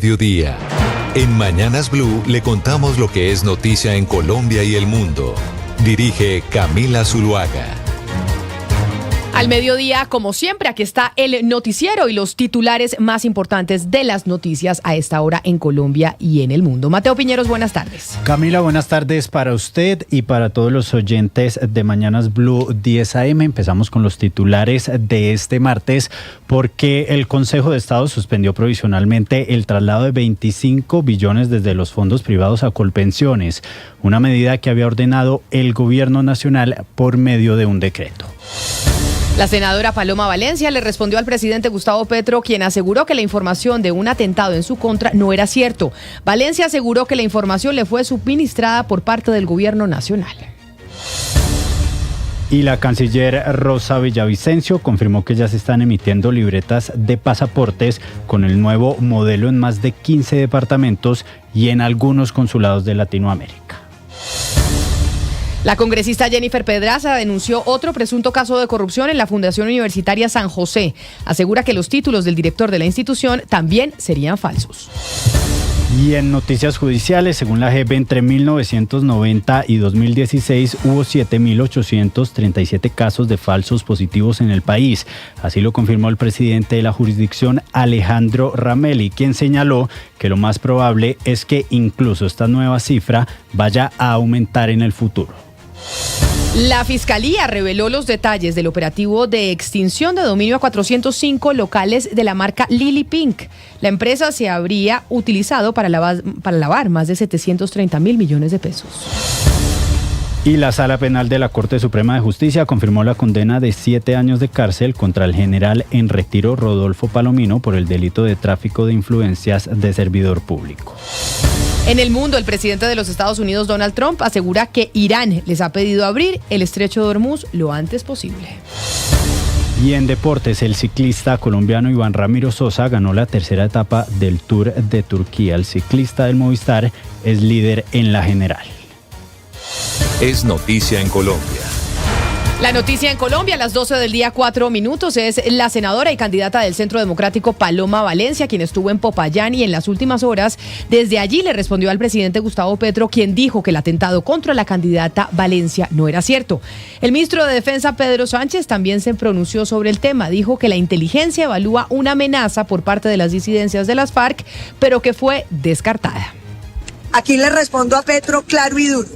Mediodía. En Mañanas Blue le contamos lo que es noticia en Colombia y el mundo. Dirige Camila Zuluaga. Al mediodía, como siempre, aquí está el noticiero y los titulares más importantes de las noticias a esta hora en Colombia y en el mundo. Mateo Piñeros, buenas tardes. Camila, buenas tardes para usted y para todos los oyentes de Mañanas Blue 10 AM. Empezamos con los titulares de este martes porque el Consejo de Estado suspendió provisionalmente el traslado de 25 billones desde los fondos privados a Colpensiones, una medida que había ordenado el gobierno nacional por medio de un decreto. La senadora Paloma Valencia le respondió al presidente Gustavo Petro, quien aseguró que la información de un atentado en su contra no era cierto. Valencia aseguró que la información le fue suministrada por parte del gobierno nacional. Y la canciller Rosa Villavicencio confirmó que ya se están emitiendo libretas de pasaportes con el nuevo modelo en más de 15 departamentos y en algunos consulados de Latinoamérica. La congresista Jennifer Pedraza denunció otro presunto caso de corrupción en la Fundación Universitaria San José. Asegura que los títulos del director de la institución también serían falsos. Y en noticias judiciales, según la JEP, entre 1990 y 2016 hubo 7.837 casos de falsos positivos en el país. Así lo confirmó el presidente de la jurisdicción, Alejandro Ramelli, quien señaló que lo más probable es que incluso esta nueva cifra vaya a aumentar en el futuro. La Fiscalía reveló los detalles del operativo de extinción de dominio a 405 locales de la marca Lily Pink. La empresa se habría utilizado para lavar más de 730.000 millones de pesos. Y la Sala Penal de la Corte Suprema de Justicia confirmó la condena de 7 años de cárcel contra el general en retiro Rodolfo Palomino por el delito de tráfico de influencias de servidor público. En el mundo, el presidente de los Estados Unidos, Donald Trump, asegura que Irán les ha pedido abrir el estrecho de Hormuz lo antes posible. Y en deportes, el ciclista colombiano Iván Ramiro Sosa ganó la tercera etapa del Tour de Turquía. El ciclista del Movistar es líder en la general. Es noticia en Colombia. La noticia en Colombia a las 12 del día 4 minutos es la senadora y candidata del Centro Democrático Paloma Valencia, quien estuvo en Popayán y en las últimas horas desde allí le respondió al presidente Gustavo Petro, quien dijo que el atentado contra la candidata Valencia no era cierto. El ministro de Defensa Pedro Sánchez también se pronunció sobre el tema, dijo que la inteligencia evalúa una amenaza por parte de las disidencias de las FARC, pero que fue descartada. Aquí le respondo a Petro claro y duro.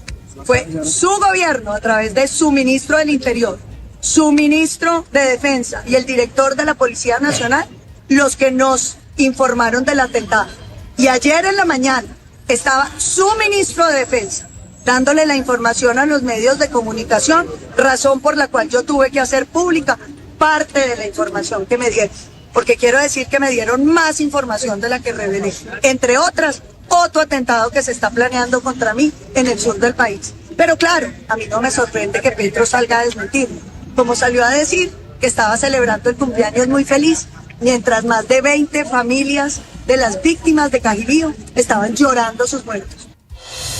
Fue su gobierno, a través de su ministro del Interior, su ministro de Defensa y el director de la Policía Nacional, los que nos informaron del atentado. Y ayer en la mañana estaba su ministro de Defensa dándole la información a los medios de comunicación, razón por la cual yo tuve que hacer pública parte de la información que me dieron. Porque quiero decir que me dieron más información de la que revelé. Entre otras, otro atentado que se está planeando contra mí en el sur del país. Pero claro, a mí no me sorprende que Petro salga a desmentirlo. Como salió a decir que estaba celebrando el cumpleaños muy feliz, mientras más de 20 familias de las víctimas de Cajibío estaban llorando sus muertos.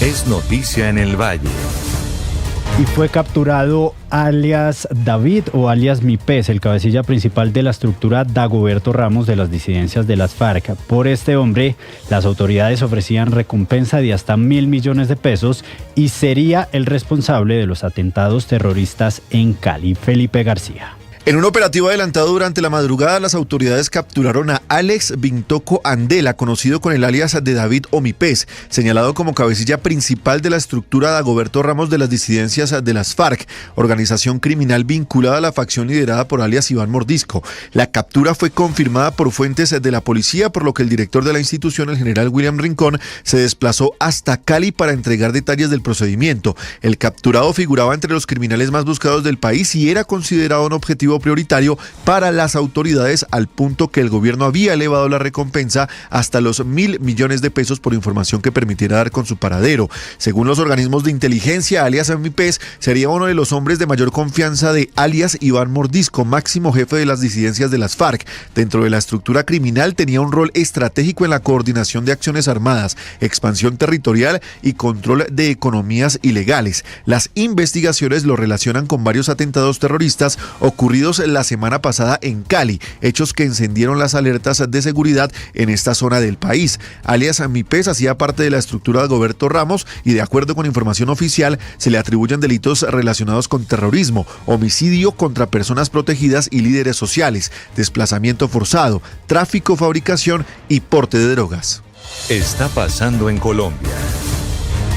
Es noticia en el Valle. Y fue capturado alias David o alias Mi Pez, el cabecilla principal de la estructura Dagoberto Ramos de las disidencias de las FARC. Por este hombre, las autoridades ofrecían recompensa de hasta 1.000 millones de pesos y sería el responsable de los atentados terroristas en Cali. Felipe García. En un operativo adelantado durante la madrugada, las autoridades capturaron a Alex Vintoco Andela, conocido con el alias de David o Mi Pez, señalado como cabecilla principal de la estructura Dagoberto Ramos de las disidencias de las FARC, organización criminal vinculada a la facción liderada por alias Iván Mordisco. La captura fue confirmada por fuentes de la policía, por lo que el director de la institución, el general William Rincón, se desplazó hasta Cali para entregar detalles del procedimiento. El capturado figuraba entre los criminales más buscados del país y era considerado un objetivo prioritario para las autoridades, al punto que el gobierno había elevado la recompensa hasta los 1.000 millones de pesos por información que permitiera dar con su paradero. Según los organismos de inteligencia, alias Mi Pez sería uno de los hombres de mayor confianza de alias Iván Mordisco, máximo jefe de las disidencias de las FARC. Dentro de la estructura criminal tenía un rol estratégico en la coordinación de acciones armadas, expansión territorial y control de economías ilegales. Las investigaciones lo relacionan con varios atentados terroristas ocurridos ocurridos la semana pasada en Cali, hechos que encendieron las alertas de seguridad en esta zona del país. Alias MIPES hacía parte de la estructura de Dagoberto Ramos y, de acuerdo con información oficial, se le atribuyen delitos relacionados con terrorismo, homicidio contra personas protegidas y líderes sociales, desplazamiento forzado, tráfico, fabricación y porte de drogas. Está pasando en Colombia.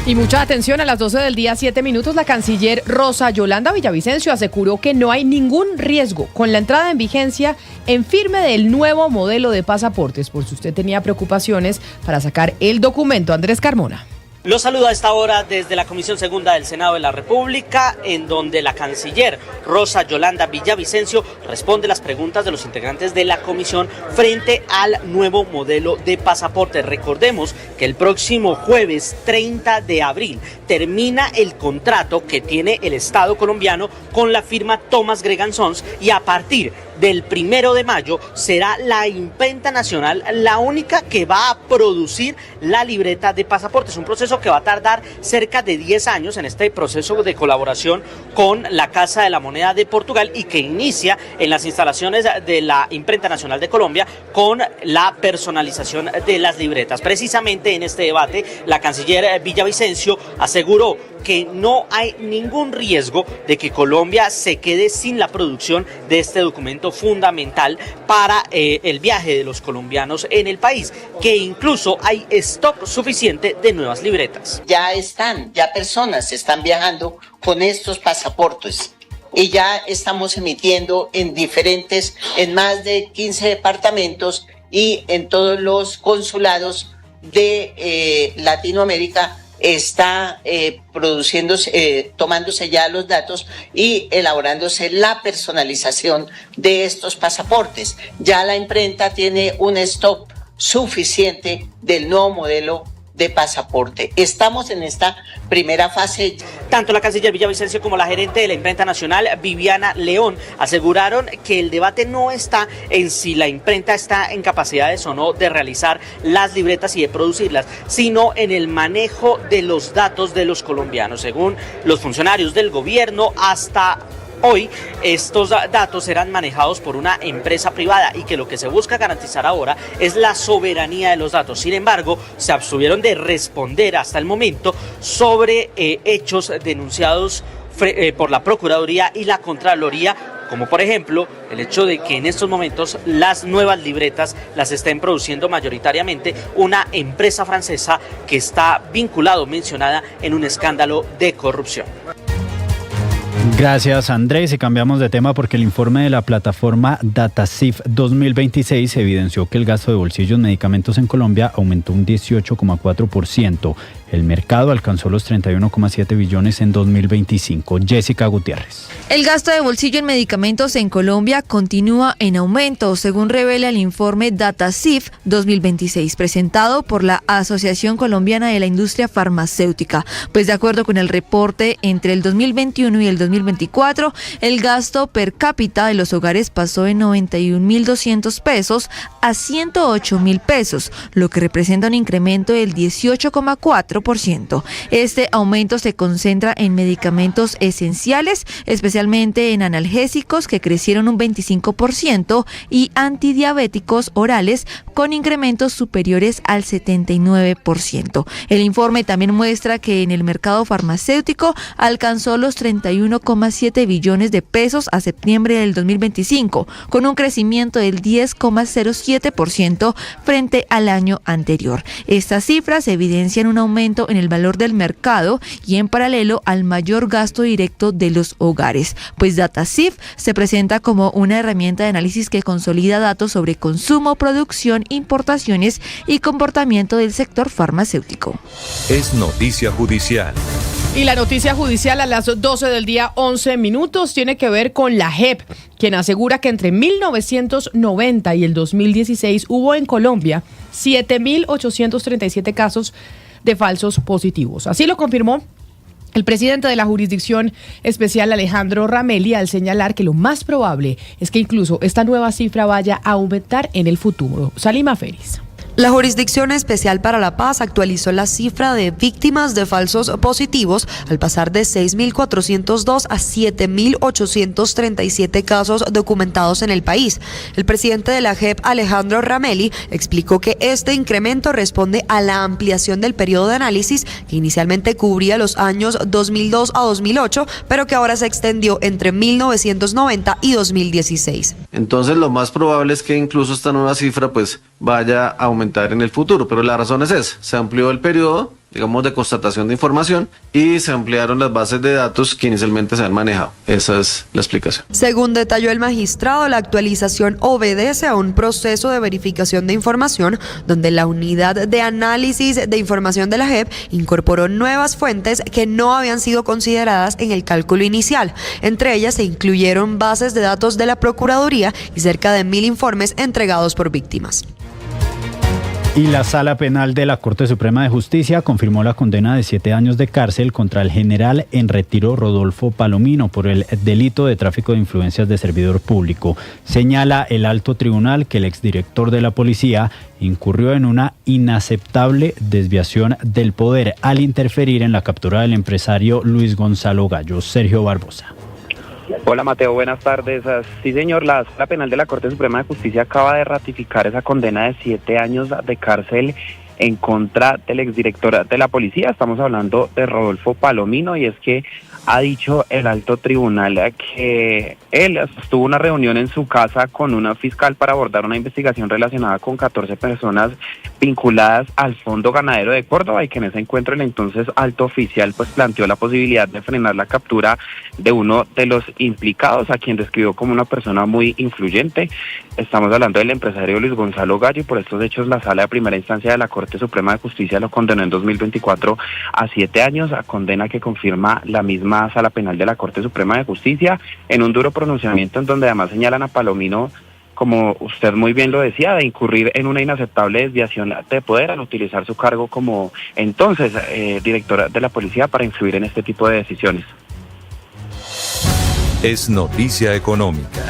Y mucha atención, a las 12 del día, 7 minutos, la canciller Rosa Yolanda Villavicencio aseguró que no hay ningún riesgo con la entrada en vigencia en firme del nuevo modelo de pasaportes, por si usted tenía preocupaciones para sacar el documento. Andrés Carmona. Los saludo a esta hora desde la Comisión Segunda del Senado de la República, en donde la canciller Rosa Yolanda Villavicencio responde las preguntas de los integrantes de la comisión frente al nuevo modelo de pasaporte. Recordemos que el próximo jueves 30 de abril termina el contrato que tiene el Estado colombiano con la firma Thomas Gregan Sons, y a partir del 1 de mayo será la imprenta nacional la única que va a producir la libreta de pasaportes. Un proceso que va a tardar cerca de 10 años en este proceso de colaboración con la Casa de la Moneda de Portugal, y que inicia en las instalaciones de la Imprenta Nacional de Colombia con la personalización de las libretas. Precisamente en este debate, la canciller Villavicencio aseguró que no hay ningún riesgo de que Colombia se quede sin la producción de este documento fundamental para el viaje de los colombianos en el país, que incluso hay stock suficiente de nuevas libretas. Ya personas están viajando con estos pasaportes y ya estamos emitiendo en más de 15 departamentos y en todos los consulados de Latinoamérica. Está tomándose ya los datos y elaborándose la personalización de estos pasaportes. Ya la imprenta tiene un stock suficiente del nuevo modelo de pasaporte. Estamos en esta primera fase. Tanto la canciller Villavicencio como la gerente de la Imprenta Nacional, Viviana León, aseguraron que el debate no está en si la imprenta está en capacidades o no de realizar las libretas y de producirlas, sino en el manejo de los datos de los colombianos. Según los funcionarios del gobierno, hasta hoy estos datos serán manejados por una empresa privada, y que lo que se busca garantizar ahora es la soberanía de los datos. Sin embargo, se abstuvieron de responder hasta el momento sobre hechos denunciados por la Procuraduría y la Contraloría, como por ejemplo el hecho de que en estos momentos las nuevas libretas las estén produciendo mayoritariamente una empresa francesa que está mencionada en un escándalo de corrupción. Gracias, Andrés. Y cambiamos de tema porque el informe de la plataforma DataCif 2026 evidenció que el gasto de bolsillo en medicamentos en Colombia aumentó un 18,4%. El mercado alcanzó los 31,7 billones en 2025. Jessica Gutiérrez. El gasto de bolsillo en medicamentos en Colombia continúa en aumento, según revela el informe DataCif 2026, presentado por la Asociación Colombiana de la Industria Farmacéutica. Pues de acuerdo con el reporte, entre el 2021 y el 2024, el gasto per cápita de los hogares pasó de 91.200 pesos a 108.000 pesos, lo que representa un incremento del 18,4%. Este aumento se concentra en medicamentos esenciales, especialmente en analgésicos, que crecieron un 25%, y antidiabéticos orales, con incrementos superiores al 79%. El informe también muestra que en el mercado farmacéutico alcanzó los 31,7 billones de pesos a septiembre del 2025, con un crecimiento del 10,07% frente al año anterior. Estas cifras evidencian un aumento en el valor del mercado y en paralelo al mayor gasto directo de los hogares, pues DataCif se presenta como una herramienta de análisis que consolida datos sobre consumo, producción, importaciones y comportamiento del sector farmacéutico. Es noticia judicial. Y la noticia judicial a las 12 del día, 11 minutos, tiene que ver con la JEP, quien asegura que entre 1990 y el 2016 hubo en Colombia 7.837 casos de falsos positivos. Así lo confirmó el presidente de la Jurisdicción Especial, Alejandro Ramelli, al señalar que lo más probable es que incluso esta nueva cifra vaya a aumentar en el futuro. Salima Feris. La Jurisdicción Especial para la Paz actualizó la cifra de víctimas de falsos positivos al pasar de 6.402 a 7.837 casos documentados en el país. El presidente de la JEP, Alejandro Ramelli, explicó que este incremento responde a la ampliación del periodo de análisis que inicialmente cubría los años 2002 a 2008, pero que ahora se extendió entre 1990 y 2016. Entonces lo más probable es que incluso esta nueva cifra pues vaya a aumentar en el futuro, pero la razón es esa: se amplió el periodo, digamos, de constatación de información y se ampliaron las bases de datos que inicialmente se han manejado. Esa es la explicación. Según detalló el magistrado, la actualización obedece a un proceso de verificación de información donde la unidad de análisis de información de la JEP incorporó nuevas fuentes que no habían sido consideradas en el cálculo inicial. Entre ellas se incluyeron bases de datos de la Procuraduría y cerca de 1.000 informes entregados por víctimas. Y la Sala Penal de la Corte Suprema de Justicia confirmó la condena de 7 años de cárcel contra el general en retiro Rodolfo Palomino por el delito de tráfico de influencias de servidor público. Señala el alto tribunal que el exdirector de la policía incurrió en una inaceptable desviación del poder al interferir en la captura del empresario Luis Gonzalo Gallo. Sergio Barbosa. Hola Mateo, buenas tardes. Sí señor, la Sala Penal de la Corte Suprema de Justicia acaba de ratificar esa condena de 7 años de cárcel en contra del exdirector de la policía. Estamos hablando de Rodolfo Palomino, y es que ha dicho el alto tribunal que él tuvo una reunión en su casa con una fiscal para abordar una investigación relacionada con 14 personas vinculadas al Fondo Ganadero de Córdoba, y que en ese encuentro el entonces alto oficial pues planteó la posibilidad de frenar la captura de uno de los implicados, a quien describió como una persona muy influyente. Estamos hablando del empresario Luis Gonzalo Gallo, y por estos hechos la Sala de Primera Instancia de la Corte Suprema de Justicia lo condenó en 2024 a 7 años, a condena que confirma la misma Sala Penal de la Corte Suprema de Justicia, en un duro pronunciamiento en donde además señalan a Palomino, como usted muy bien lo decía, de incurrir en una inaceptable desviación de poder al utilizar su cargo como entonces director de la policía para influir en este tipo de decisiones. Es noticia económica.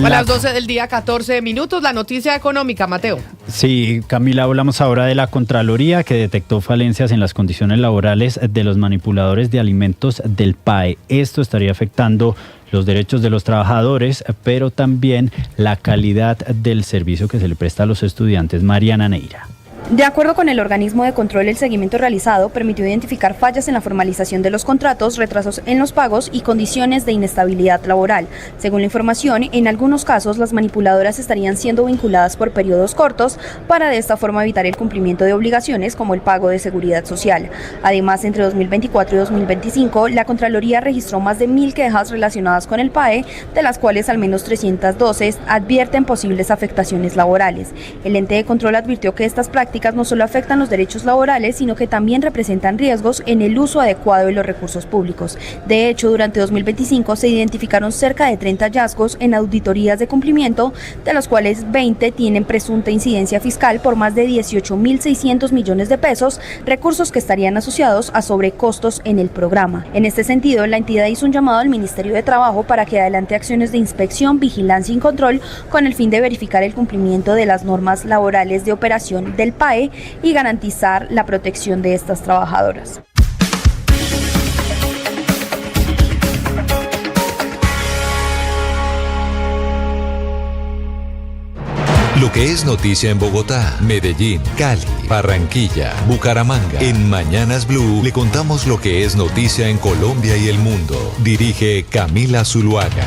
A las 12 del día, 14 minutos, la noticia económica, Mateo. Sí, Camila, hablamos ahora de la Contraloría, que detectó falencias en las condiciones laborales de los manipuladores de alimentos del PAE. Esto estaría afectando los derechos de los trabajadores, pero también la calidad del servicio que se le presta a los estudiantes. Mariana Neira. De acuerdo con el organismo de control, el seguimiento realizado permitió identificar fallas en la formalización de los contratos, retrasos en los pagos y condiciones de inestabilidad laboral. Según la información, en algunos casos las manipuladoras estarían siendo vinculadas por periodos cortos para de esta forma evitar el cumplimiento de obligaciones como el pago de seguridad social. Además, entre 2024 y 2025, la Contraloría registró más de 1.000 quejas relacionadas con el PAE, de las cuales al menos 312 advierten posibles afectaciones laborales. El ente de control advirtió que estas prácticas no solo afectan los derechos laborales, sino que también representan riesgos en el uso adecuado de los recursos públicos. De hecho, durante 2025 se identificaron cerca de 30 hallazgos en auditorías de cumplimiento, de los cuales 20 tienen presunta incidencia fiscal por más de 18.600 millones de pesos, recursos que estarían asociados a sobrecostos en el programa. En este sentido, la entidad hizo un llamado al Ministerio de Trabajo para que adelante acciones de inspección, vigilancia y control con el fin de verificar el cumplimiento de las normas laborales de operación del PAE y garantizar la protección de estas trabajadoras. Lo que es noticia en Bogotá, Medellín, Cali, Barranquilla, Bucaramanga. En Mañanas Blue le contamos lo que es noticia en Colombia y el mundo. Dirige Camila Zuluaga.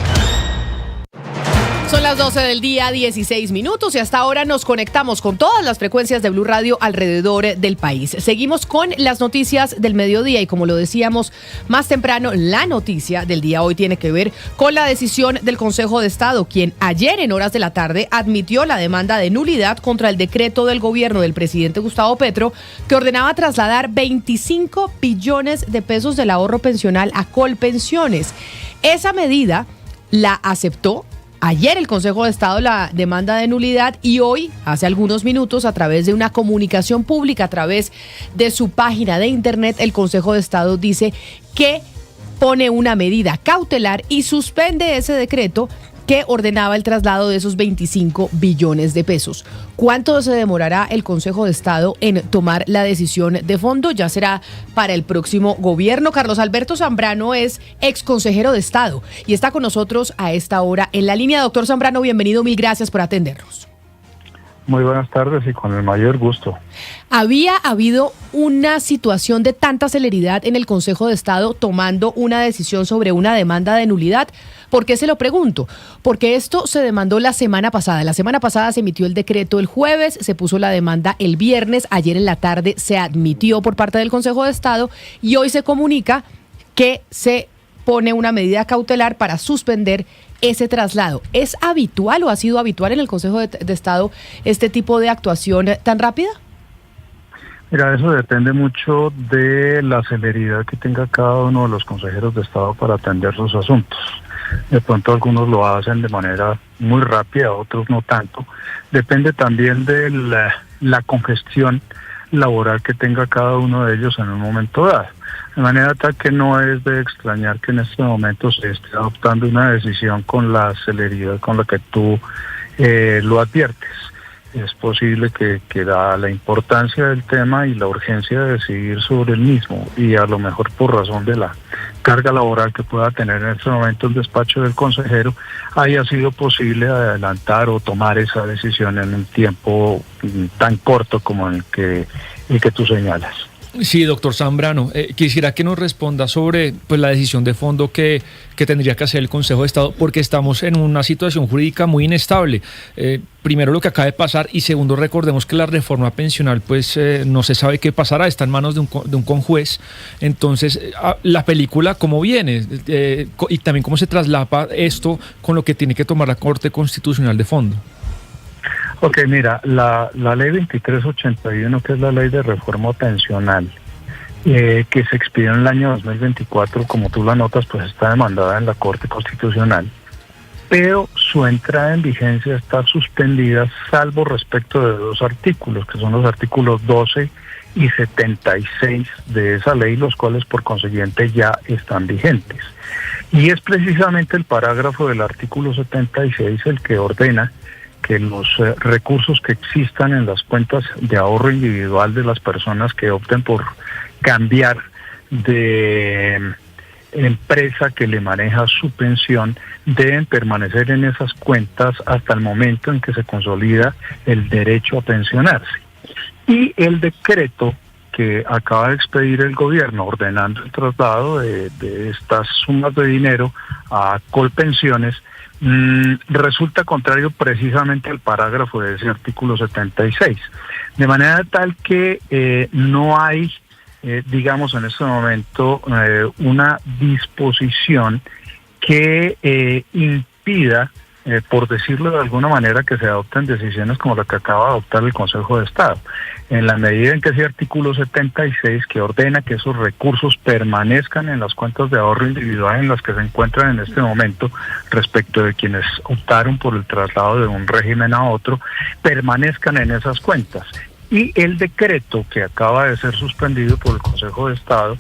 Son las 12 del día, 16 minutos, y hasta ahora nos conectamos con todas las frecuencias de Blue Radio alrededor del país. Seguimos con las noticias del mediodía, y como lo decíamos más temprano, la noticia del día hoy tiene que ver con la decisión del Consejo de Estado, quien ayer en horas de la tarde admitió la demanda de nulidad contra el decreto del gobierno del presidente Gustavo Petro, que ordenaba trasladar 25 billones de pesos del ahorro pensional a Colpensiones. Esa medida la aceptó ayer el Consejo de Estado, la demanda de nulidad, y hoy, hace algunos minutos, a través de una comunicación pública, a través de su página de internet, el Consejo de Estado dice que pone una medida cautelar y suspende ese decreto que ordenaba el traslado de esos 25 billones de pesos. ¿Cuánto se demorará el Consejo de Estado en tomar la decisión de fondo? Ya será para el próximo gobierno. Carlos Alberto Zambrano es ex consejero de Estado y está con nosotros a esta hora en la línea. Doctor Zambrano, bienvenido, mil gracias por atendernos. Muy buenas tardes y con el mayor gusto. ¿Había habido una situación de tanta celeridad en el Consejo de Estado tomando una decisión sobre una demanda de nulidad? ¿Por qué se lo pregunto? Porque esto se demandó la semana pasada. La semana pasada se emitió el decreto el jueves, se puso la demanda el viernes, ayer en la tarde se admitió por parte del Consejo de Estado y hoy se comunica que se pone una medida cautelar para suspender ese traslado. ¿Es habitual o ha sido habitual en el Consejo de Estado este tipo de actuación tan rápida? Mira, eso depende mucho de la celeridad que tenga cada uno de los consejeros de Estado para atender sus asuntos. De pronto algunos lo hacen de manera muy rápida, otros no tanto. Depende también de la congestión laboral que tenga cada uno de ellos en un momento dado. De manera tal que no es de extrañar que en este momento se esté adoptando una decisión con la celeridad con la que tú lo adviertes. Es posible que dada la importancia del tema y la urgencia de decidir sobre el mismo, y a lo mejor por razón de la carga laboral que pueda tener en este momento el despacho del consejero, haya sido posible adelantar o tomar esa decisión en un tiempo tan corto como el que tú señalas. Sí, doctor Zambrano, quisiera que nos responda sobre la decisión de fondo que tendría que hacer el Consejo de Estado, porque estamos en una situación jurídica muy inestable. Primero, lo que acaba de pasar, y segundo, recordemos que la reforma pensional no se sabe qué pasará, está en manos de un conjuez. Entonces, la película, ¿cómo viene? Y también cómo se traslapa esto con lo que tiene que tomar la Corte Constitucional de fondo. Ok, mira, la ley 2381, que es la ley de reforma pensional, que se expidió en el año 2024, como tú la notas, pues está demandada en la Corte Constitucional, pero su entrada en vigencia está suspendida salvo respecto de dos artículos, que son los artículos 12 y 76 de esa ley, los cuales por consiguiente ya están vigentes. Y es precisamente el parágrafo del artículo 76 el que ordena que los recursos que existan en las cuentas de ahorro individual de las personas que opten por cambiar de empresa que le maneja su pensión deben permanecer en esas cuentas hasta el momento en que se consolida el derecho a pensionarse. Y el decreto que acaba de expedir el gobierno ordenando el traslado de estas sumas de dinero a Colpensiones resulta contrario precisamente al parágrafo de ese artículo 76, de manera tal que no hay, digamos en este momento, una disposición que impida, por decirlo de alguna manera, que se adopten decisiones como la que acaba de adoptar el Consejo de Estado. En la medida en que ese artículo 76, que ordena que esos recursos permanezcan en las cuentas de ahorro individual en las que se encuentran en este momento, respecto de quienes optaron por el traslado de un régimen a otro, permanezcan en esas cuentas. Y el decreto que acaba de ser suspendido por el Consejo de Estado,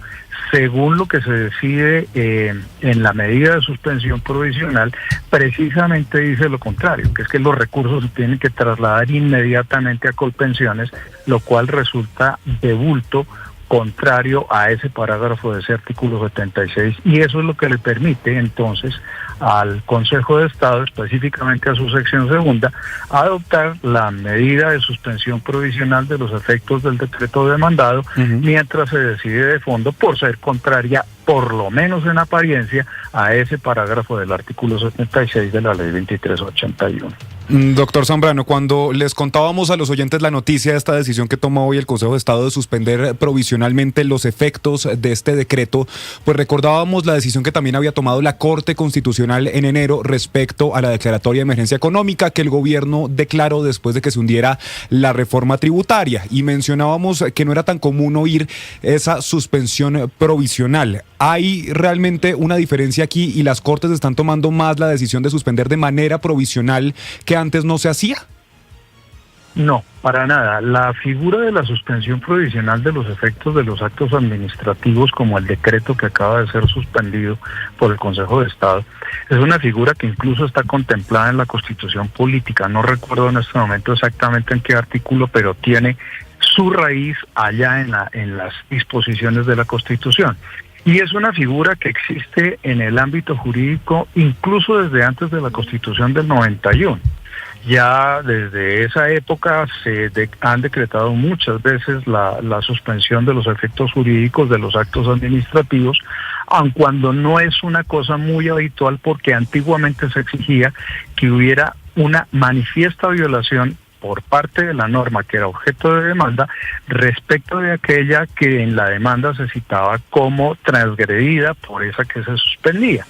según lo que se decide en la medida de suspensión provisional, precisamente dice lo contrario, que es que los recursos se tienen que trasladar inmediatamente a Colpensiones, lo cual resulta de bulto contrario a ese parágrafo de ese artículo 76, y eso es lo que le permite entonces al Consejo de Estado, específicamente a su sección segunda, adoptar la medida de suspensión provisional de los efectos del decreto demandado, mientras se decide de fondo por ser contraria, por lo menos en apariencia, a ese parágrafo del artículo 76 de la ley 2381. Doctor Zambrano, cuando les contábamos a los oyentes la noticia de esta decisión que toma hoy el Consejo de Estado de suspender provisionalmente los efectos de este decreto, pues recordábamos la decisión que también había tomado la Corte Constitucional en enero respecto a la declaratoria de emergencia económica que el gobierno declaró después de que se hundiera la reforma tributaria, y mencionábamos que no era tan común oír esa suspensión provisional. ¿Hay realmente una diferencia aquí y las Cortes están tomando más la decisión de suspender de manera provisional que antes no se hacía? No, para nada. La figura de la suspensión provisional de los efectos de los actos administrativos, como el decreto que acaba de ser suspendido por el Consejo de Estado, es una figura que incluso está contemplada en la Constitución Política. No recuerdo en este momento exactamente en qué artículo, pero tiene su raíz allá en las disposiciones de la Constitución. Y es una figura que existe en el ámbito jurídico incluso desde antes de la Constitución del 91. Ya desde esa época han decretado muchas veces la suspensión de los efectos jurídicos de los actos administrativos, aun cuando no es una cosa muy habitual, porque antiguamente se exigía que hubiera una manifiesta violación por parte de la norma que era objeto de demanda respecto de aquella que en la demanda se citaba como transgredida por esa que se suspendía.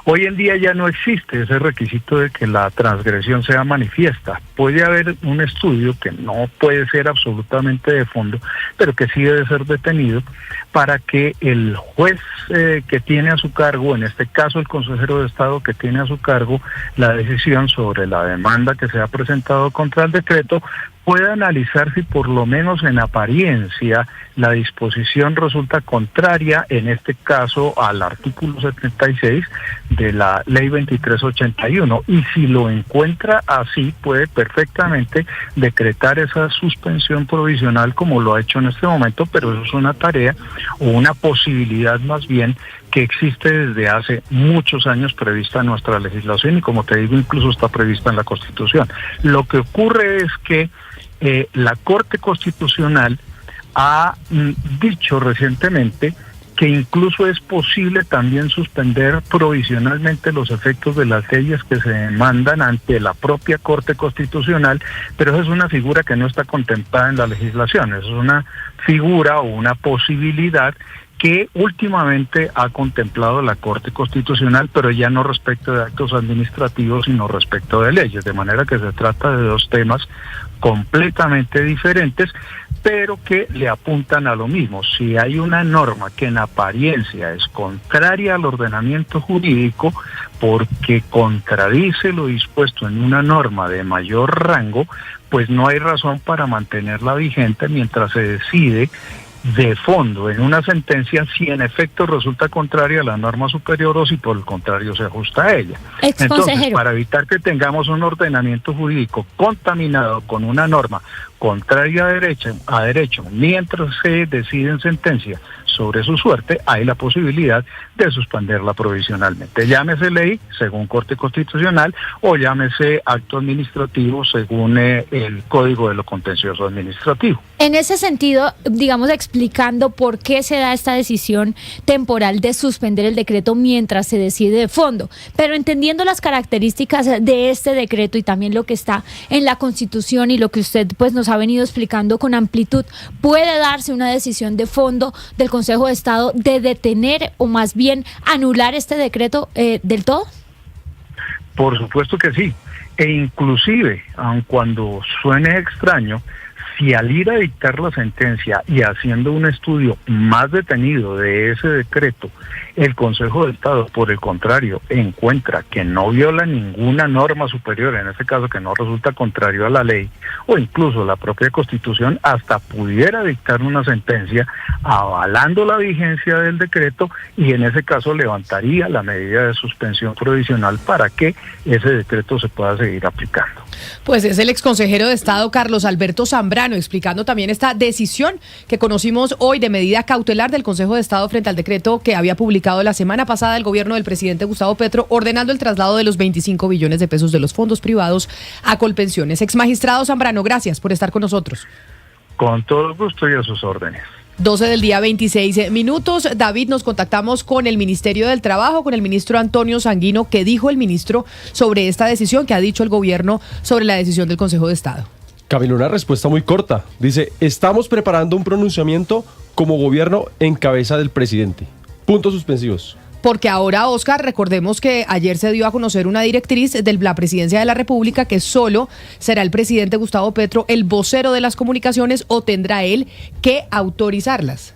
Hoy en día ya no existe ese requisito de que la transgresión sea manifiesta. Puede haber un estudio que no puede ser absolutamente de fondo, pero que sí debe ser detenido para que el juez que tiene a su cargo, en este caso el consejero de Estado que tiene a su cargo la decisión sobre la demanda que se ha presentado contra el decreto, pueda analizar si por lo menos en apariencia la disposición resulta contraria, en este caso al artículo 76 de la ley 2381, y si lo encuentra así puede perfectamente decretar esa suspensión provisional como lo ha hecho en este momento, pero eso es una tarea o una posibilidad más bien que existe desde hace muchos años prevista en nuestra legislación y, como te digo, incluso está prevista en la Constitución. Lo que ocurre es que la Corte Constitucional ha dicho recientemente que incluso es posible también suspender provisionalmente los efectos de las leyes que se demandan ante la propia Corte Constitucional, pero esa es una figura que no está contemplada en la legislación, es una figura o una posibilidad que últimamente ha contemplado la Corte Constitucional, pero ya no respecto de actos administrativos, sino respecto de leyes, de manera que se trata de dos temas completamente diferentes, pero que le apuntan a lo mismo. Si hay una norma que en apariencia es contraria al ordenamiento jurídico porque contradice lo dispuesto en una norma de mayor rango, pues no hay razón para mantenerla vigente mientras se decide de fondo en una sentencia si en efecto resulta contraria a la norma superior o si por el contrario se ajusta a ella. Entonces, para evitar que tengamos un ordenamiento jurídico contaminado con una norma contraria a derecho mientras se decide en sentencia sobre su suerte, hay la posibilidad de suspenderla provisionalmente. Llámese ley, según Corte Constitucional, o llámese acto administrativo, según el Código de lo Contencioso Administrativo. En ese sentido, digamos, explicando por qué se da esta decisión temporal de suspender el decreto mientras se decide de fondo, pero entendiendo las características de este decreto y también lo que está en la Constitución y lo que usted pues nos ha venido explicando con amplitud, ¿puede darse una decisión de fondo del Consejo de Estado de detener o más bien anular este decreto del todo? Por supuesto que sí, e inclusive, aun cuando suene extraño, si al ir a dictar la sentencia y haciendo un estudio más detenido de ese decreto, el Consejo de Estado, por el contrario, encuentra que no viola ninguna norma superior, en este caso que no resulta contrario a la ley, o incluso la propia Constitución, hasta pudiera dictar una sentencia avalando la vigencia del decreto y en ese caso levantaría la medida de suspensión provisional para que ese decreto se pueda seguir aplicando. Pues es el exconsejero de Estado Carlos Alberto Zambrano explicando también esta decisión que conocimos hoy de medida cautelar del Consejo de Estado frente al decreto que había publicado la semana pasada el gobierno del presidente Gustavo Petro ordenando el traslado de los 25 billones de pesos de los fondos privados a Colpensiones. Exmagistrado Zambrano, gracias por estar con nosotros. Con todo gusto y a sus órdenes. 12 del día, 26 minutos. David, nos contactamos con el Ministerio del Trabajo, con el ministro Antonio Sanguino. ¿Qué dijo el ministro sobre esta decisión? ¿Qué ha dicho el gobierno sobre la decisión del Consejo de Estado? Camilo, una respuesta muy corta. Dice, estamos preparando un pronunciamiento como gobierno en cabeza del presidente. Puntos suspensivos. Porque ahora, Oscar, recordemos que ayer se dio a conocer una directriz de la Presidencia de la República que solo será el presidente Gustavo Petro el vocero de las comunicaciones o tendrá él que autorizarlas.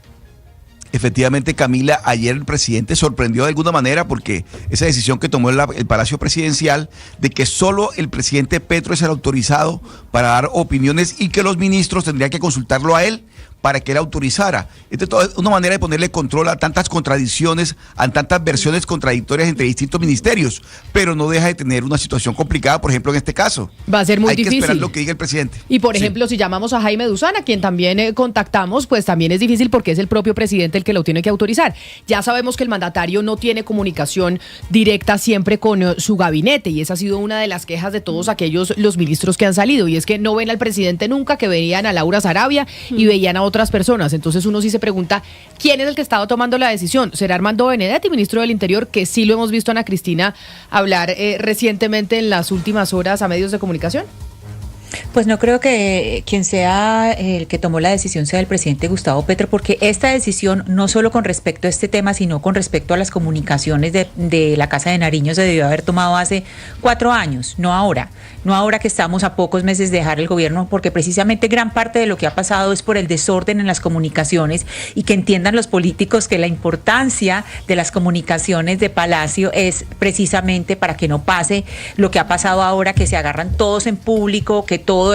Efectivamente, Camila, ayer el presidente sorprendió de alguna manera porque esa decisión que tomó el Palacio Presidencial de que solo el presidente Petro es el autorizado para dar opiniones y que los ministros tendrían que consultarlo a él para que él autorizara. Esto es una manera de ponerle control a tantas contradicciones, a tantas versiones contradictorias entre distintos ministerios, pero no deja de tener una situación complicada, por ejemplo, en este caso. Va a ser muy difícil. Hay que esperar lo que diga el presidente. Y por ejemplo, si llamamos a Jaime Duzana, quien también contactamos, pues también es difícil porque es el propio presidente el que lo tiene que autorizar. Ya sabemos que el mandatario no tiene comunicación directa siempre con su gabinete, y esa ha sido una de las quejas de todos los ministros que han salido, y es que no ven al presidente nunca, que veían a Laura Sarabia y veían a otras personas. Entonces uno sí se pregunta, ¿quién es el que estaba tomando la decisión? ¿Será Armando Benedetti, ministro del Interior, que sí lo hemos visto, Ana Cristina, hablar recientemente en las últimas horas a medios de comunicación? Pues no creo que quien sea el que tomó la decisión sea el presidente Gustavo Petro, porque esta decisión, no solo con respecto a este tema, sino con respecto a las comunicaciones de la Casa de Nariño, se debió haber tomado hace 4 años, no ahora que estamos a pocos meses de dejar el gobierno, porque precisamente gran parte de lo que ha pasado es por el desorden en las comunicaciones, y que entiendan los políticos que la importancia de las comunicaciones de Palacio es precisamente para que no pase lo que ha pasado ahora, que se agarran todos en público, que todo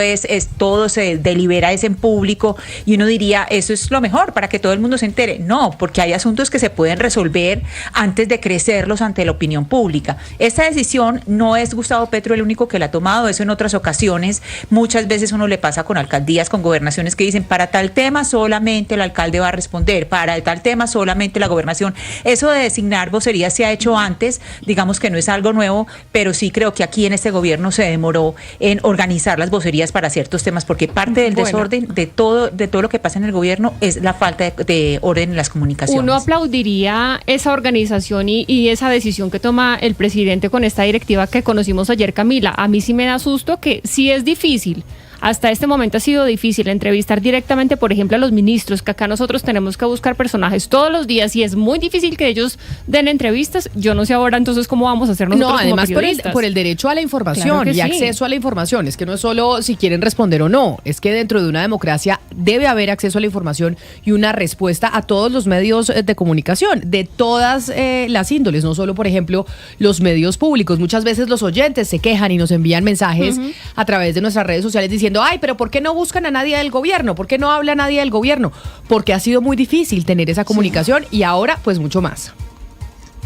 se delibera en público, y uno diría, eso es lo mejor para que todo el mundo se entere. No, porque hay asuntos que se pueden resolver antes de crecerlos ante la opinión pública. Esta decisión no es Gustavo Petro el único que la ha tomado, eso en otras ocasiones, muchas veces uno le pasa con alcaldías, con gobernaciones que dicen, para tal tema solamente el alcalde va a responder, para tal tema solamente la gobernación. Eso de designar vocerías se ha hecho antes, digamos que no es algo nuevo, pero sí creo que aquí en este gobierno se demoró en organizar las vocerías para ciertos temas, porque parte del desorden de todo lo que pasa en el gobierno es la falta de orden en las comunicaciones. Uno aplaudiría esa organización y esa decisión que toma el presidente con esta directiva que conocimos ayer, Camila. A mí sí me da susto que sí es difícil. Hasta este momento ha sido difícil entrevistar directamente, por ejemplo, a los ministros, que acá nosotros tenemos que buscar personajes todos los días y es muy difícil que ellos den entrevistas. Yo no sé ahora entonces cómo vamos a hacer nosotros como además periodistas. por el derecho a la información, Claro que y sí. acceso a la información. Es que no es solo si quieren responder o no, es que dentro de una democracia debe haber acceso a la información y una respuesta a todos los medios de comunicación, de todas las índoles, no solo, por ejemplo, los medios públicos. Muchas veces los oyentes se quejan y nos envían mensajes a través de nuestras redes sociales diciendo, ay, pero ¿por qué no buscan a nadie del gobierno? ¿Por qué no habla nadie del gobierno? Porque ha sido muy difícil tener esa comunicación y ahora pues mucho más.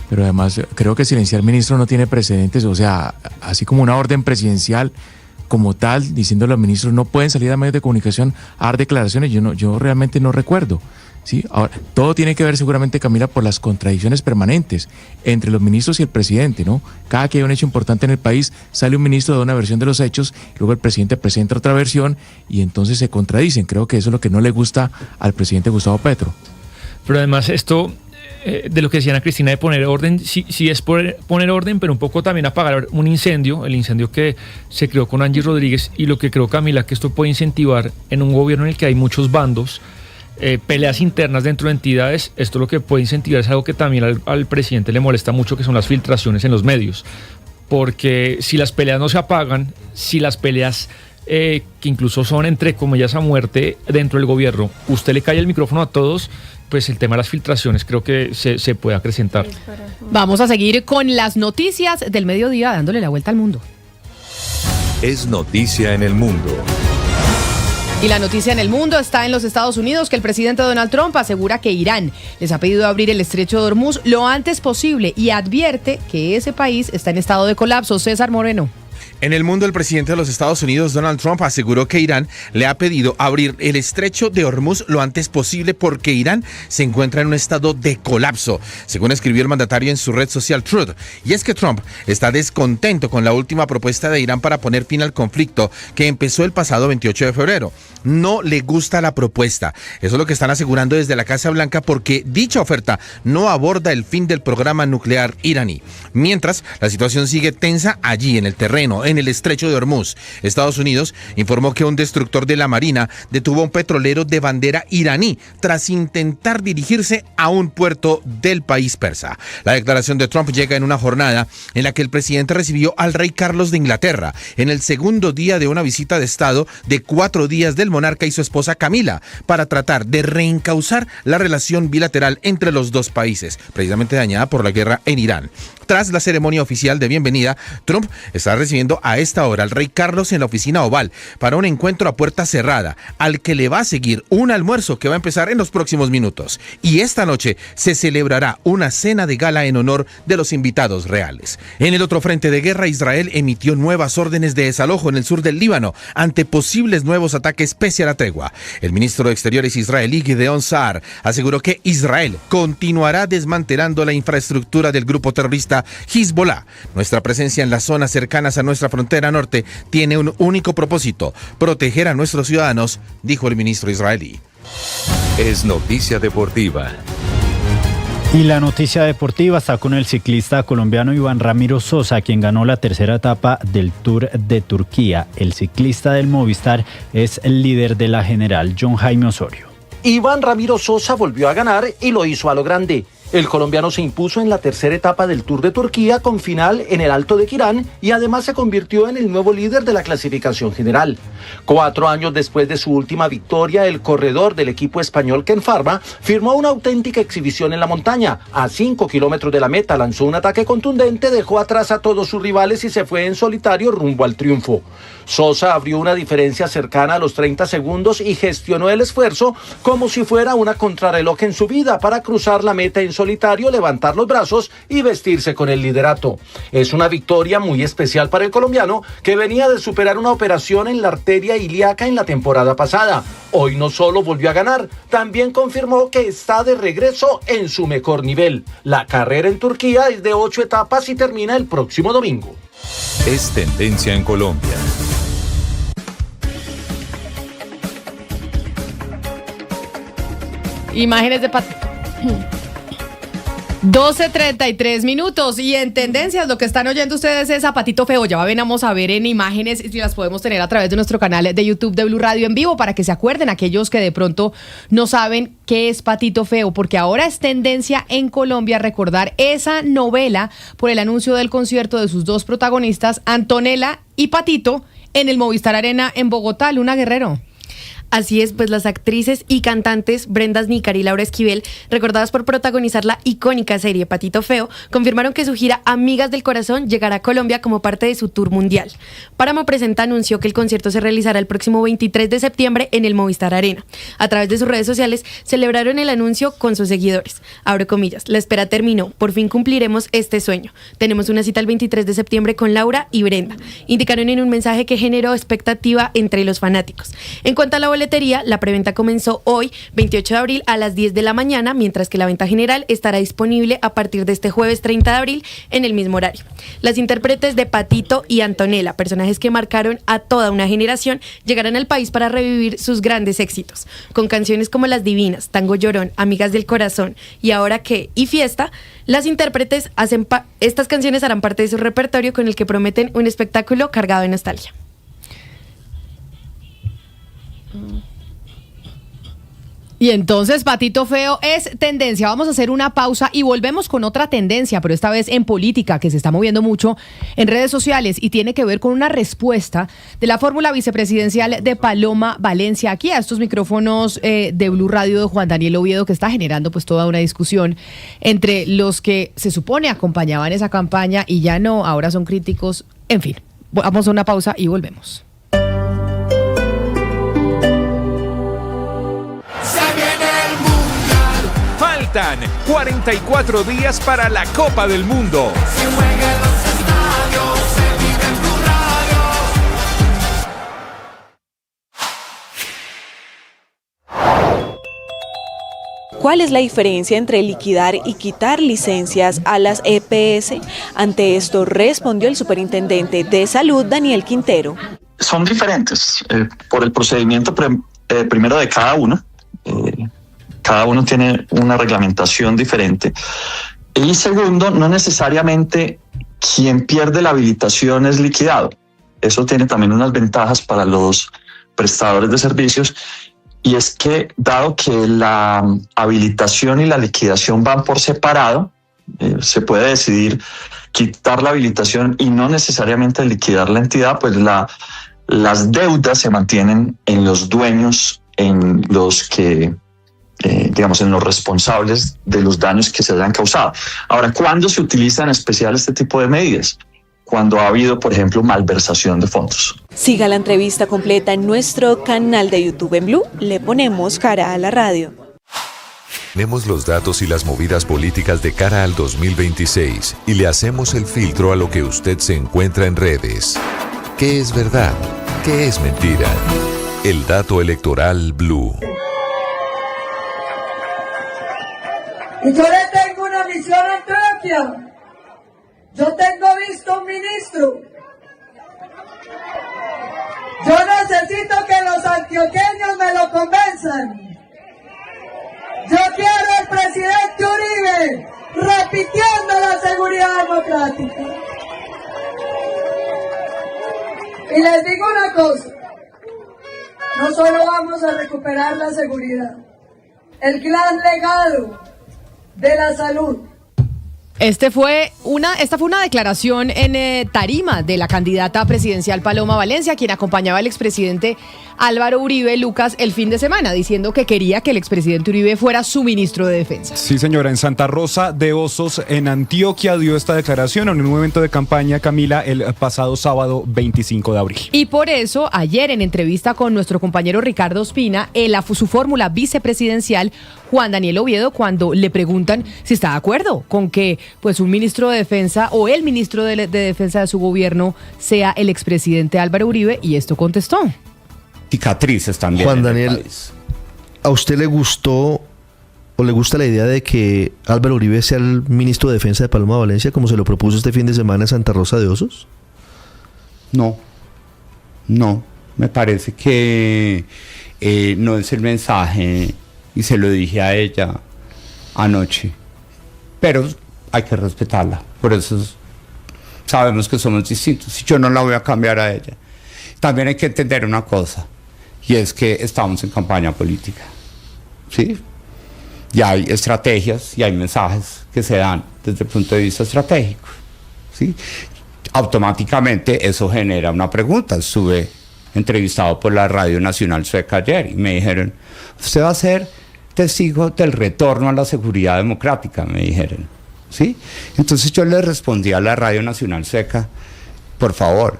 Pero además creo que silenciar ministro no tiene precedentes, o sea, así como una orden presidencial como tal, diciendo a los ministros no pueden salir a medios de comunicación a dar declaraciones, yo realmente no recuerdo. ¿Sí? Ahora, todo tiene que ver seguramente, Camila, por las contradicciones permanentes entre los ministros y el presidente, ¿no? Cada que hay un hecho importante en el país, sale un ministro de una versión de los hechos, luego el presidente presenta otra versión y entonces se contradicen. Creo que eso es lo que no le gusta al presidente Gustavo Petro. Pero además esto, de lo que decía Ana Cristina, de poner orden, sí es poner orden, pero un poco también apagar un incendio, el incendio que se creó con Angie Rodríguez, y lo que creo, Camila, que esto puede incentivar en un gobierno en el que hay muchos bandos, peleas internas dentro de entidades. Esto lo que puede incentivar es algo que también al presidente le molesta mucho, que son las filtraciones en los medios, porque si las peleas no se apagan, si las peleas que incluso son entre comillas a muerte dentro del gobierno, usted le cae el micrófono a todos, pues el tema de las filtraciones creo que se puede acrecentar. Vamos a seguir con las noticias del mediodía, dándole la vuelta al mundo. Es noticia en el mundo. Y la noticia en el mundo está en los Estados Unidos, que el presidente Donald Trump asegura que Irán les ha pedido abrir el estrecho de Hormuz lo antes posible y advierte que ese país está en estado de colapso. César Moreno. En el mundo, el presidente de los Estados Unidos, Donald Trump, aseguró que Irán le ha pedido abrir el estrecho de Hormuz lo antes posible porque Irán se encuentra en un estado de colapso, según escribió el mandatario en su red social Truth. Y es que Trump está descontento con la última propuesta de Irán para poner fin al conflicto que empezó el pasado 28 de febrero. No le gusta la propuesta. Eso es lo que están asegurando desde la Casa Blanca, porque dicha oferta no aborda el fin del programa nuclear iraní. Mientras, la situación sigue tensa allí en el terreno, en el estrecho de Hormuz. Estados Unidos informó que un destructor de la Marina detuvo a un petrolero de bandera iraní tras intentar dirigirse a un puerto del país persa. La declaración de Trump llega en una jornada en la que el presidente recibió al rey Carlos de Inglaterra en el segundo día de una visita de Estado de 4 días del monarca y su esposa Camila para tratar de reencauzar la relación bilateral entre los dos países, precisamente dañada por la guerra en Irán. Tras la ceremonia oficial de bienvenida, Trump está recibiendo a esta hora al rey Carlos en la oficina oval para un encuentro a puerta cerrada, al que le va a seguir un almuerzo que va a empezar en los próximos minutos. Y esta noche se celebrará una cena de gala en honor de los invitados reales. En el otro frente de guerra, Israel emitió nuevas órdenes de desalojo en el sur del Líbano ante posibles nuevos ataques pese a la tregua. El ministro de Exteriores israelí, Gideon Saar, aseguró que Israel continuará desmantelando la infraestructura del grupo terrorista Hezbollah. Nuestra presencia en las zonas cercanas a nuestra frontera norte tiene un único propósito: proteger a nuestros ciudadanos, dijo el ministro israelí. Es noticia deportiva. Y la noticia deportiva está con el ciclista colombiano Iván Ramiro Sosa, quien ganó la tercera etapa del Tour de Turquía. El ciclista del Movistar es el líder de la general, John Jaime Osorio. Iván Ramiro Sosa volvió a ganar y lo hizo a lo grande. El colombiano se impuso en la tercera etapa del Tour de Turquía con final en el Alto de Quirán y además se convirtió en el nuevo líder de la clasificación general. 4 años después de su última victoria, el corredor del equipo español Ken Pharma firmó una auténtica exhibición en la montaña. A 5 kilómetros de la meta lanzó un ataque contundente, dejó atrás a todos sus rivales y se fue en solitario rumbo al triunfo. Sosa abrió una diferencia cercana a los 30 segundos y gestionó el esfuerzo como si fuera una contrarreloj en su vida para cruzar la meta en solitario, levantar los brazos y vestirse con el liderato. Es una victoria muy especial para el colombiano, que venía de superar una operación en la arteria ilíaca en la temporada pasada. Hoy no solo volvió a ganar, también confirmó que está de regreso en su mejor nivel. La carrera en Turquía es de 8 etapas y termina el próximo domingo. Es tendencia en Colombia. Imágenes de 12:33 minutos y en tendencias lo que están oyendo ustedes es a Patito Feo. Ya vamos a ver en imágenes si las podemos tener a través de nuestro canal de YouTube de Blue Radio en vivo para que se acuerden aquellos que de pronto no saben qué es Patito Feo, porque ahora es tendencia en Colombia recordar esa novela por el anuncio del concierto de sus dos protagonistas, Antonella y Patito, en el Movistar Arena en Bogotá. Luna Guerrero. Así es, pues las actrices y cantantes Brenda Asnícar y Laura Esquivel, recordadas por protagonizar la icónica serie Patito Feo, confirmaron que su gira Amigas del Corazón llegará a Colombia como parte de su tour mundial. Páramo Presenta anunció que el concierto se realizará el próximo 23 de septiembre en el Movistar Arena. A través de sus redes sociales celebraron el anuncio con sus seguidores. Abro comillas, la espera terminó, por fin cumpliremos este sueño. Tenemos una cita el 23 de septiembre con Laura y Brenda. Indicaron en un mensaje que generó expectativa entre los fanáticos. En cuanto a la boletería, la preventa comenzó hoy, 28 de abril, a las 10 de la mañana, mientras que la venta general estará disponible a partir de este jueves 30 de abril en el mismo horario. Las intérpretes de Patito y Antonella, personajes que marcaron a toda una generación, llegarán al país para revivir sus grandes éxitos. Con canciones como Las Divinas, Tango Llorón, Amigas del Corazón y Ahora Qué y Fiesta, las intérpretes estas canciones harán parte de su repertorio con el que prometen un espectáculo cargado de nostalgia. Y entonces Patito Feo es tendencia. Vamos a hacer una pausa y volvemos con otra tendencia, pero esta vez en política, que se está moviendo mucho en redes sociales y tiene que ver con una respuesta de la fórmula vicepresidencial de Paloma Valencia aquí a estos micrófonos de Blue Radio de Juan Daniel Oviedo, que está generando pues toda una discusión entre los que se supone acompañaban esa campaña y ya no, ahora son críticos. En fin, vamos a una pausa y volvemos. Faltan 44 días para la Copa del Mundo. ¿Cuál es la diferencia entre liquidar y quitar licencias a las EPS? Ante esto respondió el superintendente de Salud, Daniel Quintero. Son diferentes por el procedimiento primero de cada uno. Cada uno tiene una reglamentación diferente. Y segundo, no necesariamente quien pierde la habilitación es liquidado. eso tiene también unas ventajas para los prestadores de servicios, y es que dado que la habilitación y la liquidación van por separado, se puede decidir quitar la habilitación y no necesariamente liquidar la entidad, pues las deudas se mantienen en los dueños, en los que, digamos, en los responsables de los daños que se hayan causado. Ahora, ¿cuándo se utiliza en especial este tipo de medidas? Cuando ha habido, por ejemplo, malversación de fondos. Siga la entrevista completa en nuestro canal de YouTube en Blue. Le ponemos cara a la radio. Tenemos los datos y las movidas políticas de cara al 2026 y le hacemos el filtro a lo que usted se encuentra en redes. ¿Qué es verdad? ¿Qué es mentira? El dato electoral Blue. Y yo le tengo una misión a Antioquia. Yo tengo visto un ministro. Yo necesito que los antioqueños me lo convenzan. Yo quiero al presidente Uribe repitiendo la seguridad democrática. Y les digo una cosa, no solo vamos a recuperar la seguridad, el gran legado de la salud. Esta fue una declaración en tarima de la candidata presidencial Paloma Valencia, quien acompañaba al expresidente Álvaro Uribe, Lucas, el fin de semana, diciendo que quería que el expresidente Uribe fuera su ministro de Defensa. Sí, señora, en Santa Rosa de Osos, en Antioquia, dio esta declaración en un evento de campaña, Camila, el pasado sábado 25 de abril. Y por eso, ayer en entrevista con nuestro compañero Ricardo Ospina, su fórmula vicepresidencial, Juan Daniel Oviedo, cuando le preguntan si está de acuerdo con que pues un ministro de Defensa o el ministro de Defensa de su gobierno sea el expresidente Álvaro Uribe, y esto contestó. Cicatrices también. Juan Daniel, ¿a usted le gustó o le gusta la idea de que Álvaro Uribe sea el ministro de Defensa de Paloma Valencia, como se lo propuso este fin de semana en Santa Rosa de Osos? No, me parece que no es el mensaje, y se lo dije a ella anoche, pero hay que respetarla, por eso sabemos que somos distintos y yo no la voy a cambiar a ella. También hay que entender una cosa, y es que estamos en campaña política, ¿sí? Y hay estrategias y hay mensajes que se dan desde el punto de vista estratégico, ¿sí? Automáticamente eso genera una pregunta. Estuve entrevistado por la Radio Nacional Sueca ayer y me dijeron, usted va a ser testigo del retorno a la seguridad democrática, me dijeron, ¿sí? Entonces yo le respondí a la Radio Nacional Sueca, por favor,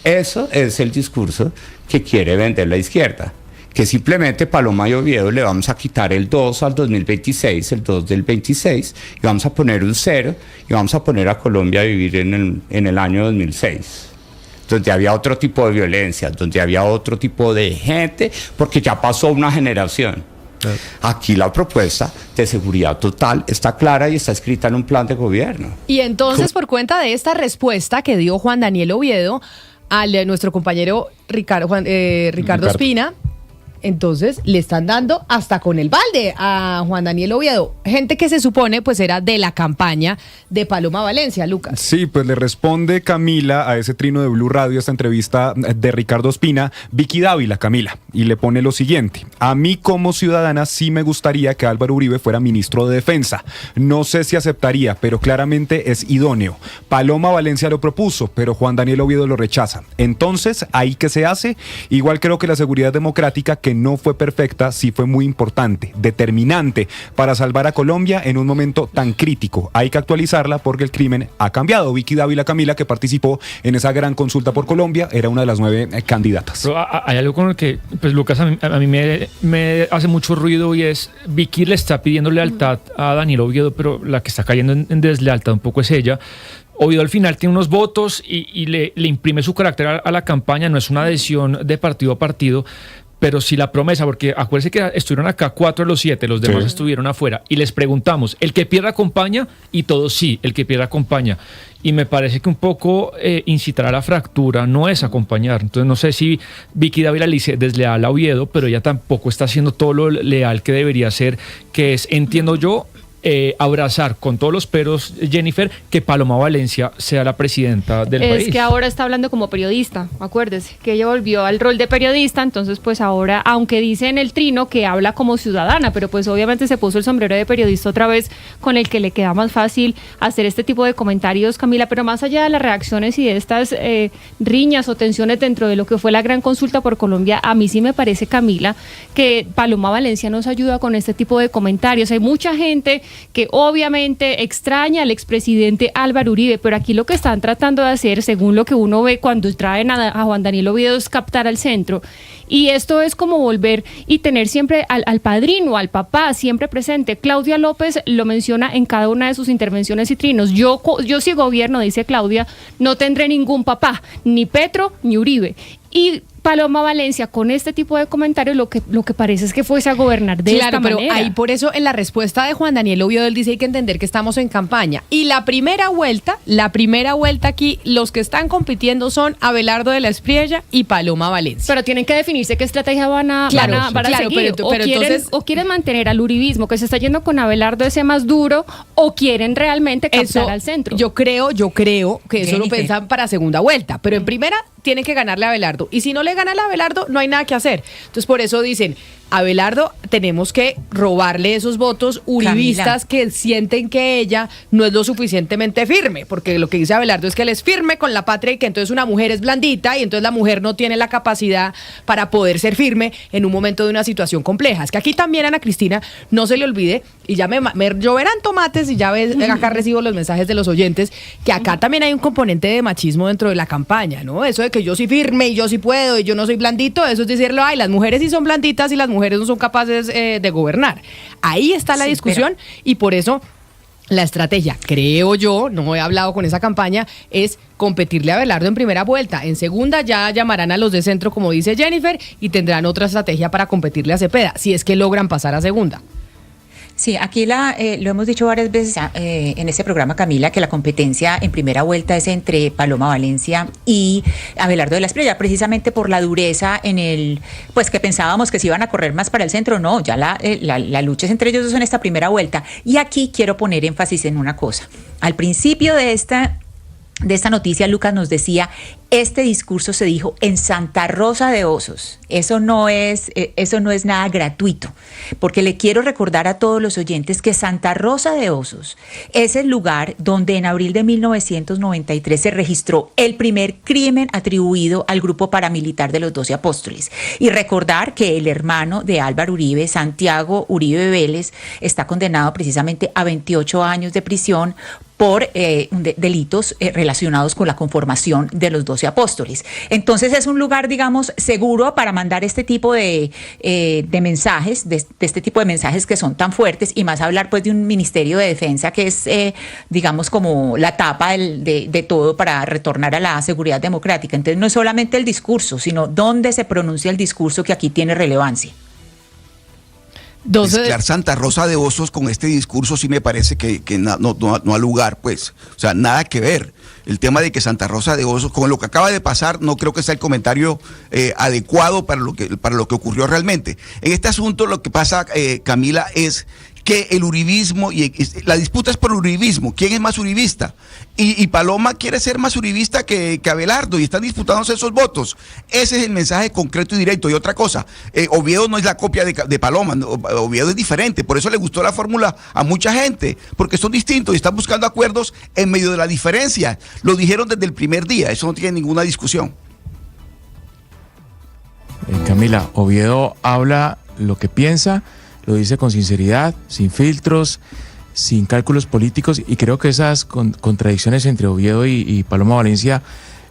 eso es el discurso que quiere vender la izquierda, que simplemente Paloma y Oviedo le vamos a quitar el 2 al 2026, el 2 del 26, y vamos a poner un 0, y vamos a poner a Colombia a vivir en el año 2006. Donde había otro tipo de violencia, donde había otro tipo de gente, porque ya pasó una generación. Aquí la propuesta de seguridad total está clara y está escrita en un plan de gobierno. Y entonces, por cuenta de esta respuesta que dio Juan Daniel Oviedo al nuestro compañero Ricardo Ospina, entonces le están dando hasta con el balde a Juan Daniel Oviedo, gente que se supone pues era de la campaña de Paloma Valencia, Lucas. Sí, pues le responde Camila a ese trino de Blue Radio, esta entrevista de Ricardo Ospina, Vicky Dávila, Camila, y le pone lo siguiente: a mí como ciudadana sí me gustaría que Álvaro Uribe fuera ministro de Defensa, no sé si aceptaría, pero claramente es idóneo. Paloma Valencia lo propuso, pero Juan Daniel Oviedo lo rechaza. Entonces, ¿ahí qué se hace? Igual creo que la seguridad democrática, que no fue perfecta, sí fue muy importante, determinante para salvar a Colombia en un momento tan crítico. Hay que actualizarla porque el crimen ha cambiado. Vicky Dávila, Camila, que participó en esa gran consulta por Colombia, era una de las 9 candidatas. Pero hay algo con el que, pues Lucas, a mí me hace mucho ruido, y es Vicky le está pidiendo lealtad a Daniel Oviedo, pero la que está cayendo en deslealtad un poco es ella. Oviedo al final tiene unos votos y le imprime su carácter a la campaña, no es una adhesión de partido a partido, pero sí la promesa, porque acuérdense que estuvieron acá 4 de los 7, los demás estuvieron afuera, y les preguntamos, ¿el que pierda acompaña? Y todos sí, el que pierda acompaña. Y me parece que un poco incitar a la fractura no es acompañar. Entonces no sé si Vicky Dávila le dice desleal a Oviedo, pero ella tampoco está haciendo todo lo leal que debería ser, que es, entiendo yo, abrazar con todos los peros, Jennifer, que Paloma Valencia sea la presidenta del país. Es que ahora está hablando como periodista, acuérdese, que ella volvió al rol de periodista, entonces pues ahora, aunque dice en el trino que habla como ciudadana, pero pues obviamente se puso el sombrero de periodista otra vez, con el que le queda más fácil hacer este tipo de comentarios, Camila, pero más allá de las reacciones y de estas riñas o tensiones dentro de lo que fue la gran consulta por Colombia, a mí sí me parece, Camila, que Paloma Valencia nos ayuda con este tipo de comentarios. Hay mucha gente que obviamente extraña al expresidente Álvaro Uribe, pero aquí lo que están tratando de hacer, según lo que uno ve cuando traen a Juan Daniel Oviedo, es captar al centro. Y esto es como volver y tener siempre al padrino, al papá, siempre presente. Claudia López lo menciona en cada una de sus intervenciones y trinos. Yo si gobierno, dice Claudia, no tendré ningún papá, ni Petro ni Uribe. Y Paloma Valencia, con este tipo de comentarios, lo que parece es que fuese a gobernar de esta manera. Claro, pero ahí por eso en la respuesta de Juan Daniel Oviedo, él dice hay que entender que estamos en campaña. Y la primera vuelta aquí, los que están compitiendo son Abelardo de la Espriella y Paloma Valencia. Pero tienen que definirse qué estrategia van a seguir. O quieren mantener al uribismo que se está yendo con Abelardo ese más duro, o quieren realmente captar al centro. Yo creo que eso lo pensan para segunda vuelta, pero en primera tienen que ganarle a Abelardo. Y si no le ganan a Abelardo, no hay nada que hacer. Entonces, por eso dicen, Abelardo, tenemos que robarle esos votos uribistas, Camila, que sienten que ella no es lo suficientemente firme, porque lo que dice Abelardo es que él es firme con la patria y que entonces una mujer es blandita y entonces la mujer no tiene la capacidad para poder ser firme en un momento de una situación compleja. Es que aquí también, Ana Cristina, no se le olvide, y ya me lloverán tomates y ya ves, acá recibo los mensajes de los oyentes, que acá también hay un componente de machismo dentro de la campaña, ¿no? Eso de que yo soy firme y yo sí puedo y yo no soy blandito, eso es decirlo, ay, las mujeres sí son blanditas y las mujeres no son capaces de gobernar. Ahí está la discusión, y por eso la estrategia, creo yo, no he hablado con esa campaña, es competirle a Abelardo en primera vuelta. En segunda ya llamarán a los de centro, como dice Jennifer, y tendrán otra estrategia para competirle a Cepeda, si es que logran pasar a segunda. Sí, aquí lo hemos dicho varias veces en este programa, Camila, que la competencia en primera vuelta es entre Paloma Valencia y Abelardo de la Espriella, precisamente por la dureza pues que pensábamos que se iban a correr más para el centro. No, ya la lucha es entre ellos dos en esta primera vuelta. Y aquí quiero poner énfasis en una cosa. Al principio de esta noticia, Lucas nos decía, este discurso se dijo en Santa Rosa de Osos. Eso no es nada gratuito, porque le quiero recordar a todos los oyentes que Santa Rosa de Osos es el lugar donde en abril de 1993 se registró el primer crimen atribuido al grupo paramilitar de los 12 Apóstoles. Y recordar que el hermano de Álvaro Uribe, Santiago Uribe Vélez, está condenado precisamente a 28 años de prisión por delitos relacionados con la conformación de los 12 Apóstoles. Entonces es un lugar, digamos, seguro para mandar este tipo de mensajes, de este tipo de mensajes que son tan fuertes, y más hablar pues de un Ministerio de Defensa que es, digamos, como la tapa de todo para retornar a la seguridad democrática. Entonces no es solamente el discurso, sino dónde se pronuncia el discurso, que aquí tiene relevancia. Mezclar Santa Rosa de Osos con este discurso sí me parece que no ha lugar, pues. O sea, nada que ver. El tema de que Santa Rosa de Osos, con lo que acaba de pasar, no creo que sea el comentario adecuado para lo que ocurrió realmente. En este asunto lo que pasa, Camila, es que el uribismo, y la disputa es por el uribismo. ¿Quién es más uribista? Y Paloma quiere ser más uribista que Abelardo, y están disputándose esos votos. Ese es el mensaje concreto y directo. Y otra cosa, Oviedo no es la copia de Paloma, no, Oviedo es diferente. Por eso le gustó la fórmula a mucha gente, porque son distintos y están buscando acuerdos en medio de la diferencia. Lo dijeron desde el primer día, eso no tiene ninguna discusión. Camila, Oviedo habla lo que piensa, lo dice con sinceridad, sin filtros, sin cálculos políticos, y creo que esas contradicciones entre Oviedo y Paloma Valencia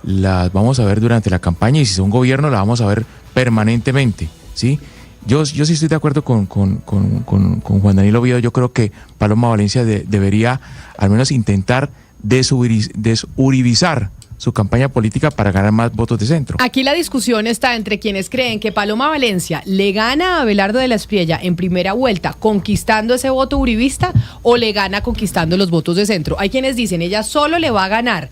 las vamos a ver durante la campaña, y si son gobierno las vamos a ver permanentemente, ¿sí? Yo sí estoy de acuerdo con Juan Daniel Oviedo. Yo creo que Paloma Valencia debería al menos intentar desuribizar su campaña política para ganar más votos de centro. Aquí la discusión está entre quienes creen que Paloma Valencia le gana a Abelardo de la Espriella en primera vuelta conquistando ese voto uribista, o le gana conquistando los votos de centro. Hay quienes dicen ella solo le va a ganar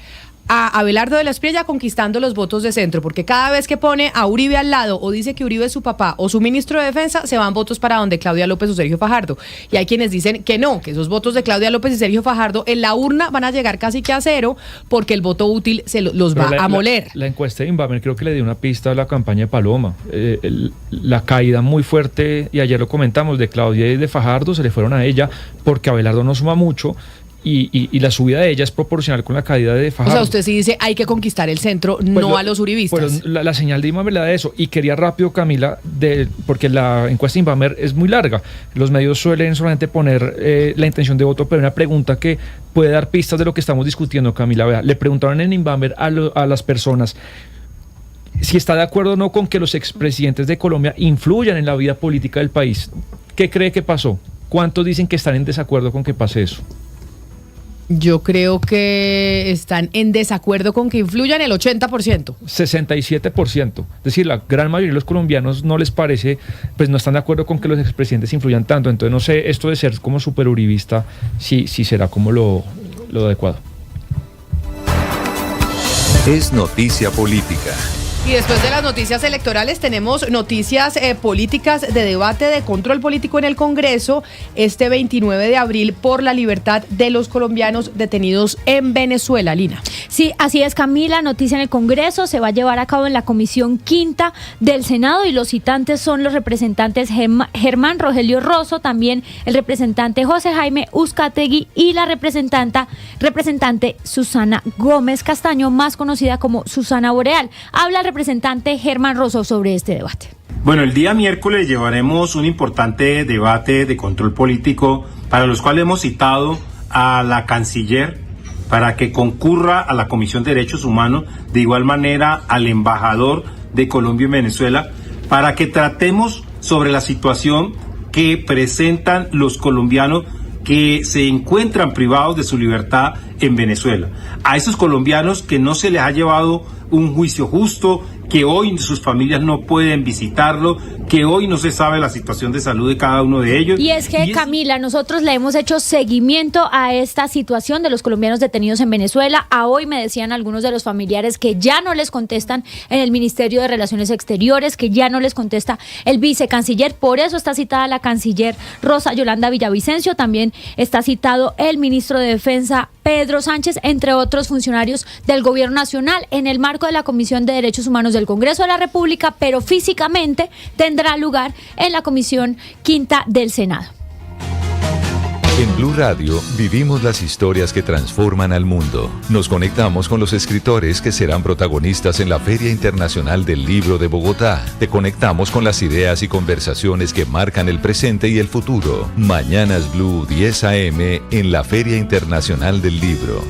a Abelardo de la Espriella conquistando los votos de centro, porque cada vez que pone a Uribe al lado o dice que Uribe es su papá o su ministro de Defensa, se van votos para donde Claudia López o Sergio Fajardo. Y hay quienes dicen que no, que esos votos de Claudia López y Sergio Fajardo en la urna van a llegar casi que a cero, porque el voto útil los va a moler. La encuesta de Inbamer creo que le dio una pista a la campaña de Paloma. La caída muy fuerte, y ayer lo comentamos, de Claudia y de Fajardo se le fueron a ella, porque Abelardo no suma mucho. Y la subida de ella es proporcional con la caída de Fajardo. O sea, usted sí dice hay que conquistar el centro, a los uribistas. Pues la señal de Inbamer le da eso. Y quería rápido, Camila, porque la encuesta de Inbamer es muy larga. Los medios suelen solamente poner la intención de voto, pero una pregunta que puede dar pistas de lo que estamos discutiendo, Camila. Vea, le preguntaron en Inbamer a las personas si está de acuerdo o no con que los expresidentes de Colombia influyan en la vida política del país. ¿Qué cree que pasó? ¿Cuántos dicen que están en desacuerdo con que pase eso? Yo creo que están en desacuerdo con que influyan el 80%. 67%. Es decir, la gran mayoría de los colombianos no les parece, pues no están de acuerdo con que los expresidentes influyan tanto. Entonces no sé, esto de ser como súper uribista, si será como lo adecuado. Es noticia política. Y después de las noticias electorales tenemos noticias políticas de debate de control político en el Congreso este 29 de abril por la libertad de los colombianos detenidos en Venezuela. Lina. Sí, así es, Camila. Noticia en el Congreso se va a llevar a cabo en la Comisión Quinta del Senado y los citantes son los representantes Germán Rogelio Rosso, también el representante José Jaime Uzcategui y la representante Susana Gómez Castaño, más conocida como Susana Boreal. Habla el representante Germán Rosso sobre este debate. Bueno, el día miércoles llevaremos un importante debate de control político para los cuales hemos citado a la canciller para que concurra a la Comisión de Derechos Humanos, de igual manera al embajador de Colombia en Venezuela, para que tratemos sobre la situación que presentan los colombianos que se encuentran privados de su libertad en Venezuela. A esos colombianos que no se les ha llevado un juicio justo, que hoy sus familias no pueden visitarlo, que hoy no se sabe la situación de salud de cada uno de ellos. Y es que, Camila, nosotros le hemos hecho seguimiento a esta situación de los colombianos detenidos en Venezuela. A hoy me decían algunos de los familiares que ya no les contestan en el Ministerio de Relaciones Exteriores, que ya no les contesta el vicecanciller. Por eso está citada la canciller Rosa Yolanda Villavicencio. También está citado el ministro de Defensa Pedro Sánchez, entre otros funcionarios del Gobierno Nacional, en el marco de la Comisión de Derechos Humanos del Congreso de la República, pero físicamente tendrá lugar en la Comisión Quinta del Senado. En Blue Radio vivimos las historias que transforman al mundo. Nos conectamos con los escritores que serán protagonistas en la Feria Internacional del Libro de Bogotá. Te conectamos con las ideas y conversaciones que marcan el presente y el futuro. Mañanas Blue 10 a.m. en la Feria Internacional del Libro.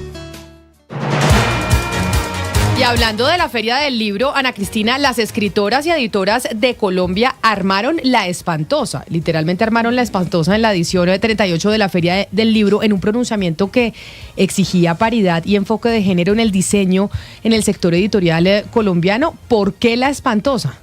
Y hablando de la Feria del Libro, Ana Cristina, las escritoras y editoras de Colombia armaron la espantosa, literalmente armaron la espantosa en la edición 38 de la Feria del Libro, en un pronunciamiento que exigía paridad y enfoque de género en el diseño en el sector editorial colombiano. ¿Por qué la espantosa?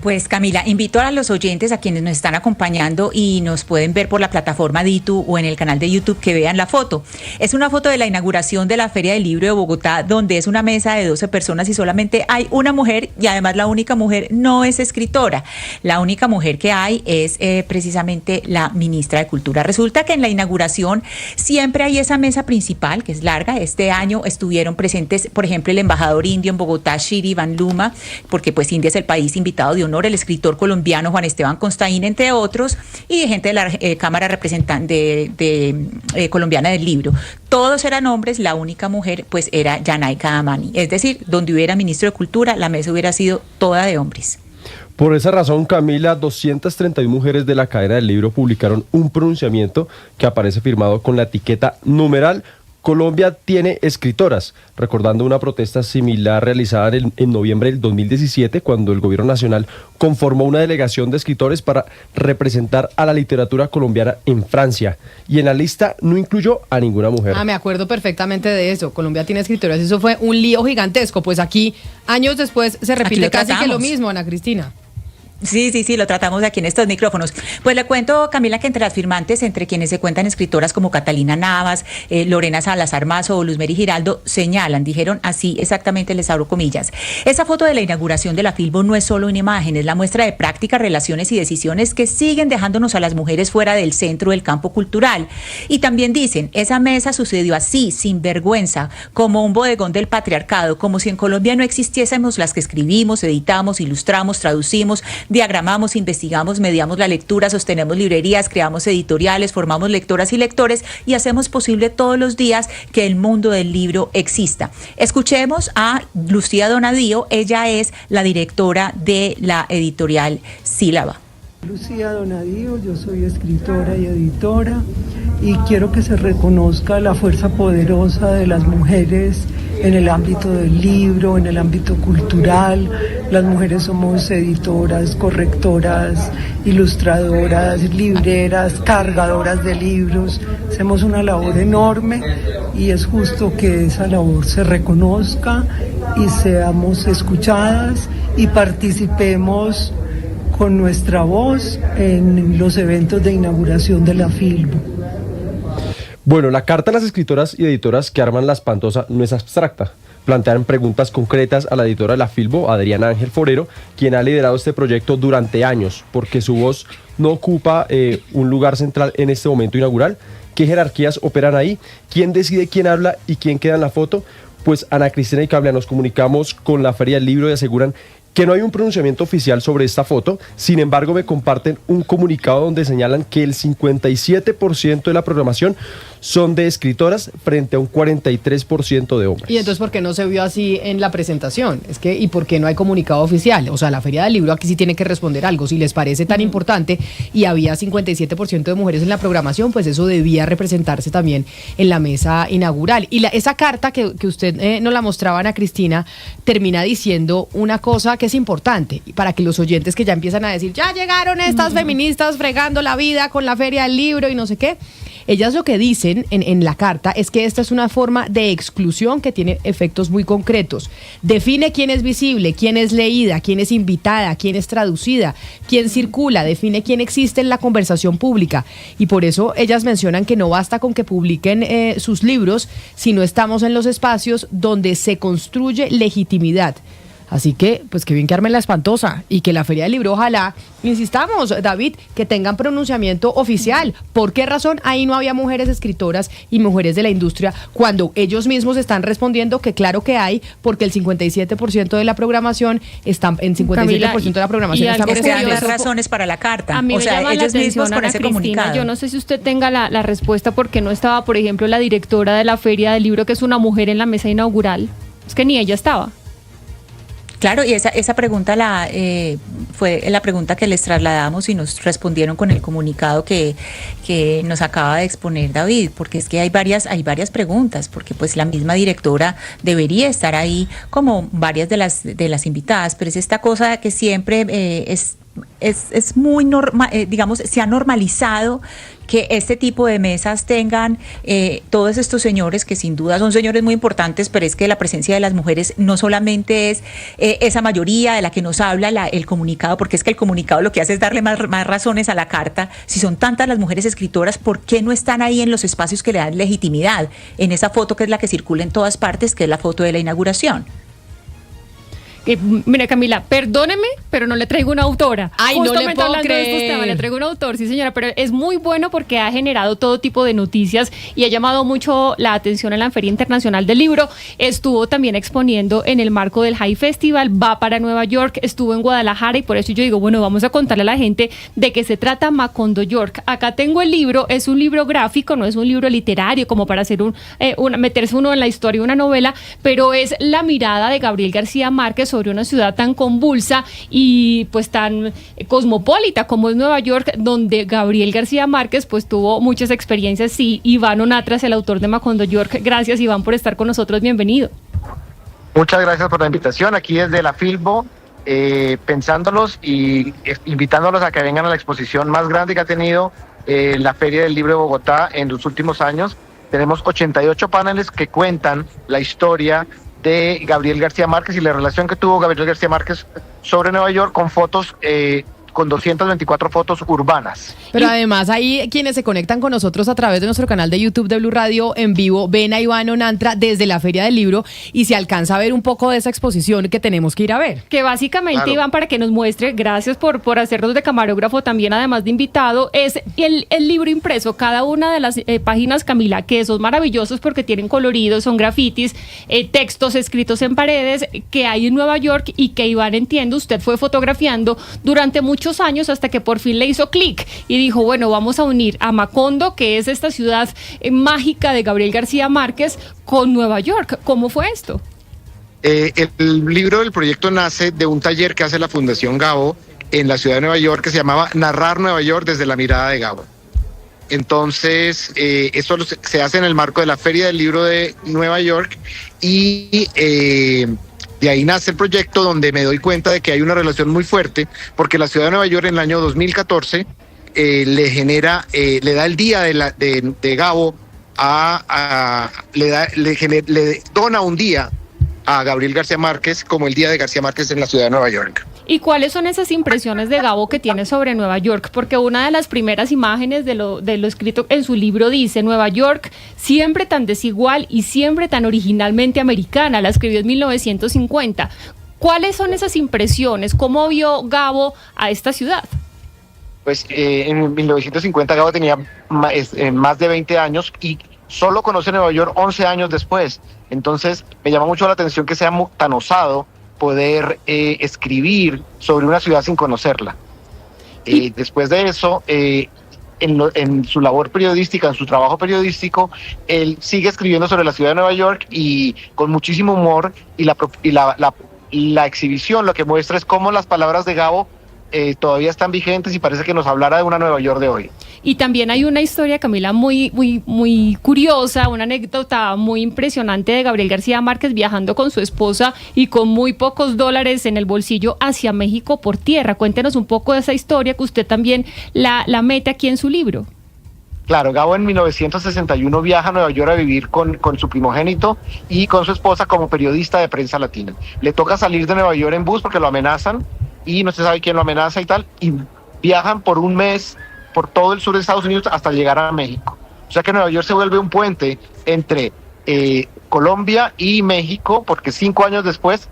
Pues Camila, invito a los oyentes, a quienes nos están acompañando y nos pueden ver por la plataforma de YouTube o en el canal de YouTube, que vean la foto. Es una foto de la inauguración de la Feria del Libro de Bogotá, donde es una mesa de 12 personas y solamente hay una mujer, y además la única mujer no es escritora. La única mujer que hay es precisamente la ministra de Cultura. Resulta que en la inauguración siempre hay esa mesa principal, que es larga. Este año estuvieron presentes, por ejemplo, el embajador indio en Bogotá, Shiri Van Luma, porque pues India es el país invitado de honor, el escritor colombiano Juan Esteban Constaín, entre otros, y de gente de la Cámara Representante colombiana del Libro. Todos eran hombres, la única mujer pues era Yanaika Amani. Es decir, donde hubiera ministro de Cultura, la mesa hubiera sido toda de hombres. Por esa razón, Camila, 231 mujeres de la cadena del Libro publicaron un pronunciamiento que aparece firmado con la etiqueta numeral Colombia tiene escritoras, recordando una protesta similar realizada en noviembre del 2017, cuando el gobierno nacional conformó una delegación de escritores para representar a la literatura colombiana en Francia. Y en la lista no incluyó a ninguna mujer. Me acuerdo perfectamente de eso. Colombia tiene escritoras. Eso fue un lío gigantesco. Pues aquí, años después, se repite casi que lo mismo, Ana Cristina. Sí, lo tratamos aquí en estos micrófonos. Pues le cuento, Camila, que entre las firmantes, entre quienes se cuentan escritoras como Catalina Navas, Lorena Salazar Mazo o Luzmeri Giraldo, dijeron así exactamente, les abro comillas: esa foto de la inauguración de la Filbo no es solo una imagen, es la muestra de prácticas, relaciones y decisiones que siguen dejándonos a las mujeres fuera del centro del campo cultural. Y también dicen, esa mesa sucedió así, sin vergüenza, como un bodegón del patriarcado, como si en Colombia no existiésemos las que escribimos, editamos, ilustramos, traducimos, diagramamos, investigamos, mediamos la lectura, sostenemos librerías, creamos editoriales, formamos lectoras y lectores y hacemos posible todos los días que el mundo del libro exista. Escuchemos a Lucía Donadío, ella es la directora de la editorial Sílaba. Lucía Donadío, yo soy escritora y editora y quiero que se reconozca la fuerza poderosa de las mujeres en el ámbito del libro, en el ámbito cultural. Las mujeres somos editoras, correctoras, ilustradoras, libreras, cargadoras de libros. Hacemos una labor enorme y es justo que esa labor se reconozca y seamos escuchadas y participemos con nuestra voz en los eventos de inauguración de la Filbo. Bueno, la carta a las escritoras y editoras que arman La Espantosa no es abstracta. Plantean preguntas concretas a la editora de la Filbo, Adriana Ángel Forero, quien ha liderado este proyecto durante años, porque su voz no ocupa un lugar central en este momento inaugural. ¿Qué jerarquías operan ahí? ¿Quién decide quién habla y quién queda en la foto? Pues Ana Cristina y Cablia nos comunicamos con la Feria del Libro y aseguran que no hay un pronunciamiento oficial sobre esta foto. Sin embargo, me comparten un comunicado donde señalan que el 57% de la programación son de escritoras frente a un 43% de hombres. Y entonces, ¿por qué no se vio así en la presentación? ¿Y por qué no hay comunicado oficial? O sea, la Feria del Libro aquí sí tiene que responder algo. Si les parece tan importante y había 57% de mujeres en la programación, pues eso debía representarse también en la mesa inaugural. Y esa carta que usted nos la mostraba, Ana Cristina, termina diciendo una cosa que es importante para que los oyentes que ya empiezan a decir, ya llegaron estas feministas fregando la vida con la Feria del Libro y no sé qué. Ellas lo que dicen en la carta es que esta es una forma de exclusión que tiene efectos muy concretos. Define quién es visible, quién es leída, quién es invitada, quién es traducida, quién circula, define quién existe en la conversación pública. Y por eso ellas mencionan que no basta con que publiquen sus libros, sino estamos en los espacios donde se construye legitimidad. Así que, pues que bien que armen La Espantosa y que la Feria del Libro, ojalá, insistamos, David, que tengan pronunciamiento oficial. ¿Por qué razón ahí no había mujeres escritoras y mujeres de la industria cuando ellos mismos están respondiendo que claro que hay, porque el 57% de la programación está en 57% Camila, de la programación está es que hay más razones para la carta. A mí me llama ellos la mismos con ese Cristina, comunicado. Yo no sé si usted tenga la respuesta porque no estaba, por ejemplo, la directora de la Feria del Libro, que es una mujer en la mesa inaugural. Es que ni ella estaba. Claro, y esa pregunta fue la pregunta que les trasladamos y nos respondieron con el comunicado que nos acaba de exponer David, porque es que hay varias preguntas, porque pues la misma directora debería estar ahí como varias de las invitadas, pero es esta cosa que siempre es muy normal, digamos, se ha normalizado que este tipo de mesas tengan todos estos señores que sin duda son señores muy importantes, pero es que la presencia de las mujeres no solamente es esa mayoría de la que nos habla el comunicado, porque es que el comunicado lo que hace es darle más razones a la carta. Si son tantas las mujeres escritoras, ¿por qué no están ahí en los espacios que le dan legitimidad? En esa foto que es la que circula en todas partes, que es la foto de la inauguración. Mira, Camila, perdóneme, pero no le traigo una autora. Ay, justamente no le puedo hablando creer. de estos temas, le traigo un autor, sí señora, pero es muy bueno porque ha generado todo tipo de noticias y ha llamado mucho la atención en la Feria Internacional del Libro. Estuvo también exponiendo en el marco del High Festival, va para Nueva York, estuvo en Guadalajara y por eso yo digo, bueno, vamos a contarle a la gente de qué se trata Macondo York. Acá tengo el libro, es un libro gráfico, no es un libro literario como para hacer meterse uno en la historia de una novela, pero es la mirada de Gabriel García Márquez sobre una ciudad tan convulsa y pues tan cosmopolita como es Nueva York, donde Gabriel García Márquez pues tuvo muchas experiencias. Sí, Iván Onatras, el autor de Macondo York. Gracias, Iván, por estar con nosotros. Bienvenido. Muchas gracias por la invitación. Aquí desde la Filbo, pensándolos y invitándolos a que vengan a la exposición más grande que ha tenido la Feria del Libro de Bogotá en los últimos años. Tenemos 88 paneles que cuentan la historia de Gabriel García Márquez y la relación que tuvo Gabriel García Márquez sobre Nueva York con fotos, con 224 fotos urbanas. Pero además ahí quienes se conectan con nosotros a través de nuestro canal de YouTube de Blue Radio en vivo ven a Iván Onantra desde la Feria del Libro y se alcanza a ver un poco de esa exposición que tenemos que ir a ver. Que básicamente, Claro. Iván, para que nos muestre, gracias por hacernos de camarógrafo también, además de invitado, es el libro impreso, cada una de las páginas, Camila, que son maravillosos porque tienen coloridos, son grafitis, textos escritos en paredes que hay en Nueva York y que Iván, entiendo, usted fue fotografiando durante muchos años hasta que por fin le hizo clic y dijo, bueno, vamos a unir a Macondo, que es esta ciudad mágica de Gabriel García Márquez, con Nueva York. ¿Cómo fue esto? El libro del proyecto nace de un taller que hace la Fundación Gabo en la ciudad de Nueva York que se llamaba Narrar Nueva York desde la mirada de Gabo. Entonces, esto se hace en el marco de la Feria del Libro de Nueva York y de ahí nace el proyecto, donde me doy cuenta de que hay una relación muy fuerte, porque la ciudad de Nueva York en el año 2014 le da el día de Gabo le dona un día a Gabriel García Márquez como el día de García Márquez en la ciudad de Nueva York. ¿Y cuáles son esas impresiones de Gabo que tiene sobre Nueva York? Porque una de las primeras imágenes de lo escrito en su libro dice: Nueva York, siempre tan desigual y siempre tan originalmente americana. La escribió en 1950. ¿Cuáles son esas impresiones? ¿Cómo vio Gabo a esta ciudad? Pues en 1950 Gabo tenía más de 20 años y solo conoce Nueva York 11 años después. Entonces me llama mucho la atención que sea tan osado poder escribir sobre una ciudad sin conocerla. Después de eso, en su labor periodística, en su trabajo periodístico, él sigue escribiendo sobre la ciudad de Nueva York y con muchísimo humor, y la exhibición lo que muestra es cómo las palabras de Gabo todavía están vigentes y parece que nos hablara de una Nueva York de hoy. Y también hay una historia, Camila, muy curiosa, una anécdota muy impresionante de Gabriel García Márquez viajando con su esposa y con muy pocos dólares en el bolsillo hacia México por tierra. Cuéntenos un poco de esa historia que usted también la mete aquí en su libro. Claro, Gabo en 1961 viaja a Nueva York a vivir con su primogénito y con su esposa como periodista de Prensa Latina. Le toca salir de Nueva York en bus porque lo amenazan y no se sabe quién lo amenaza y tal, y viajan por un mes por todo el sur de Estados Unidos hasta llegar a México. O sea que Nueva York se vuelve un puente entre Colombia y México, porque 5 años después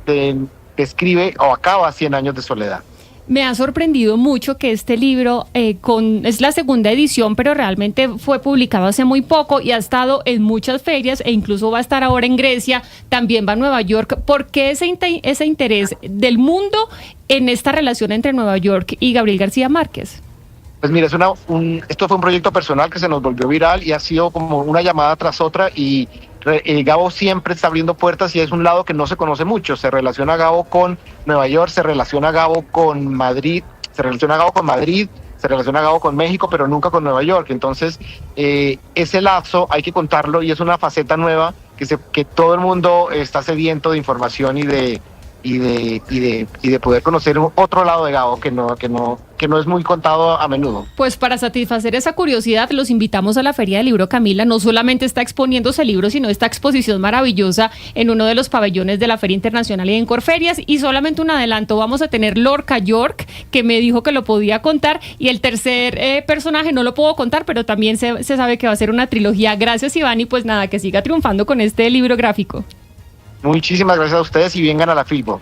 describe o acaba 100 años de soledad. Me ha sorprendido mucho que este libro es la segunda edición, pero realmente fue publicado hace muy poco y ha estado en muchas ferias e incluso va a estar ahora en Grecia, también va a Nueva York. ¿Por qué ese interés del mundo en esta relación entre Nueva York y Gabriel García Márquez? Pues mira, esto fue un proyecto personal que se nos volvió viral y ha sido como una llamada tras otra, y Gabo siempre está abriendo puertas y es un lado que no se conoce mucho. Se relaciona Gabo con Nueva York, se relaciona Gabo con Madrid, se relaciona Gabo con México, pero nunca con Nueva York. Entonces, ese lazo hay que contarlo y es una faceta nueva que todo el mundo está sediento de información y de poder conocer otro lado de Gabo que no es muy contado a menudo. Pues para satisfacer esa curiosidad los invitamos a la Feria del Libro, Camila. No solamente está exponiéndose el libro, sino esta exposición maravillosa en uno de los pabellones de la Feria Internacional y en Corferias. Y solamente un adelanto, vamos a tener Lorca York, que me dijo que lo podía contar, y el tercer personaje no lo puedo contar, pero también se sabe que va a ser una trilogía. Gracias, Iván, y pues nada, que siga triunfando con este libro gráfico. Muchísimas gracias a ustedes y vengan a la Filbo.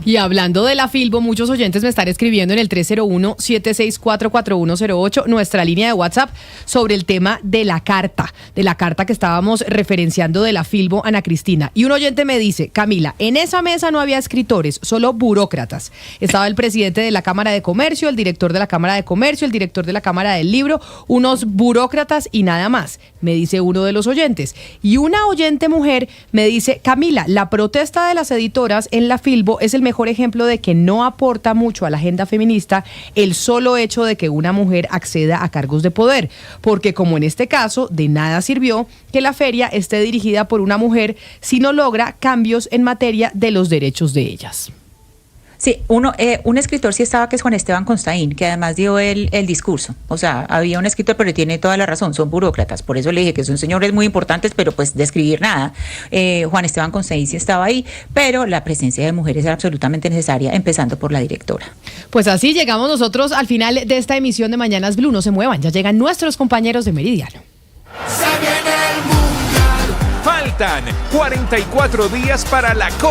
Y hablando de la Filbo, muchos oyentes me están escribiendo en el 301-764-4108, nuestra línea de WhatsApp, sobre el tema de la carta que estábamos referenciando de la Filbo, Ana Cristina. Y un oyente me dice: Camila, en esa mesa no había escritores, solo burócratas. Estaba el presidente de la Cámara de Comercio, el director de la Cámara de Comercio, el director de la Cámara del Libro, unos burócratas y nada más, me dice uno de los oyentes. Y una oyente mujer me dice: Camila, la protesta de las editoras en la Filbo es el mejor ejemplo de que no aporta mucho a la agenda feminista el solo hecho de que una mujer acceda a cargos de poder, porque como en este caso, de nada sirvió que la feria esté dirigida por una mujer si no logra cambios en materia de los derechos de ellas. Sí, un escritor sí estaba, que es Juan Esteban Constaín, que además dio el discurso. O sea, había un escritor, pero tiene toda la razón, son burócratas. Por eso le dije que son señores muy importantes, pero pues de escribir nada. Juan Esteban Constaín sí estaba ahí, pero la presencia de mujeres era absolutamente necesaria, empezando por la directora. Pues así llegamos nosotros al final de esta emisión de Mañanas Blue. No se muevan, ya llegan nuestros compañeros de Meridiano. Faltan 44 días para la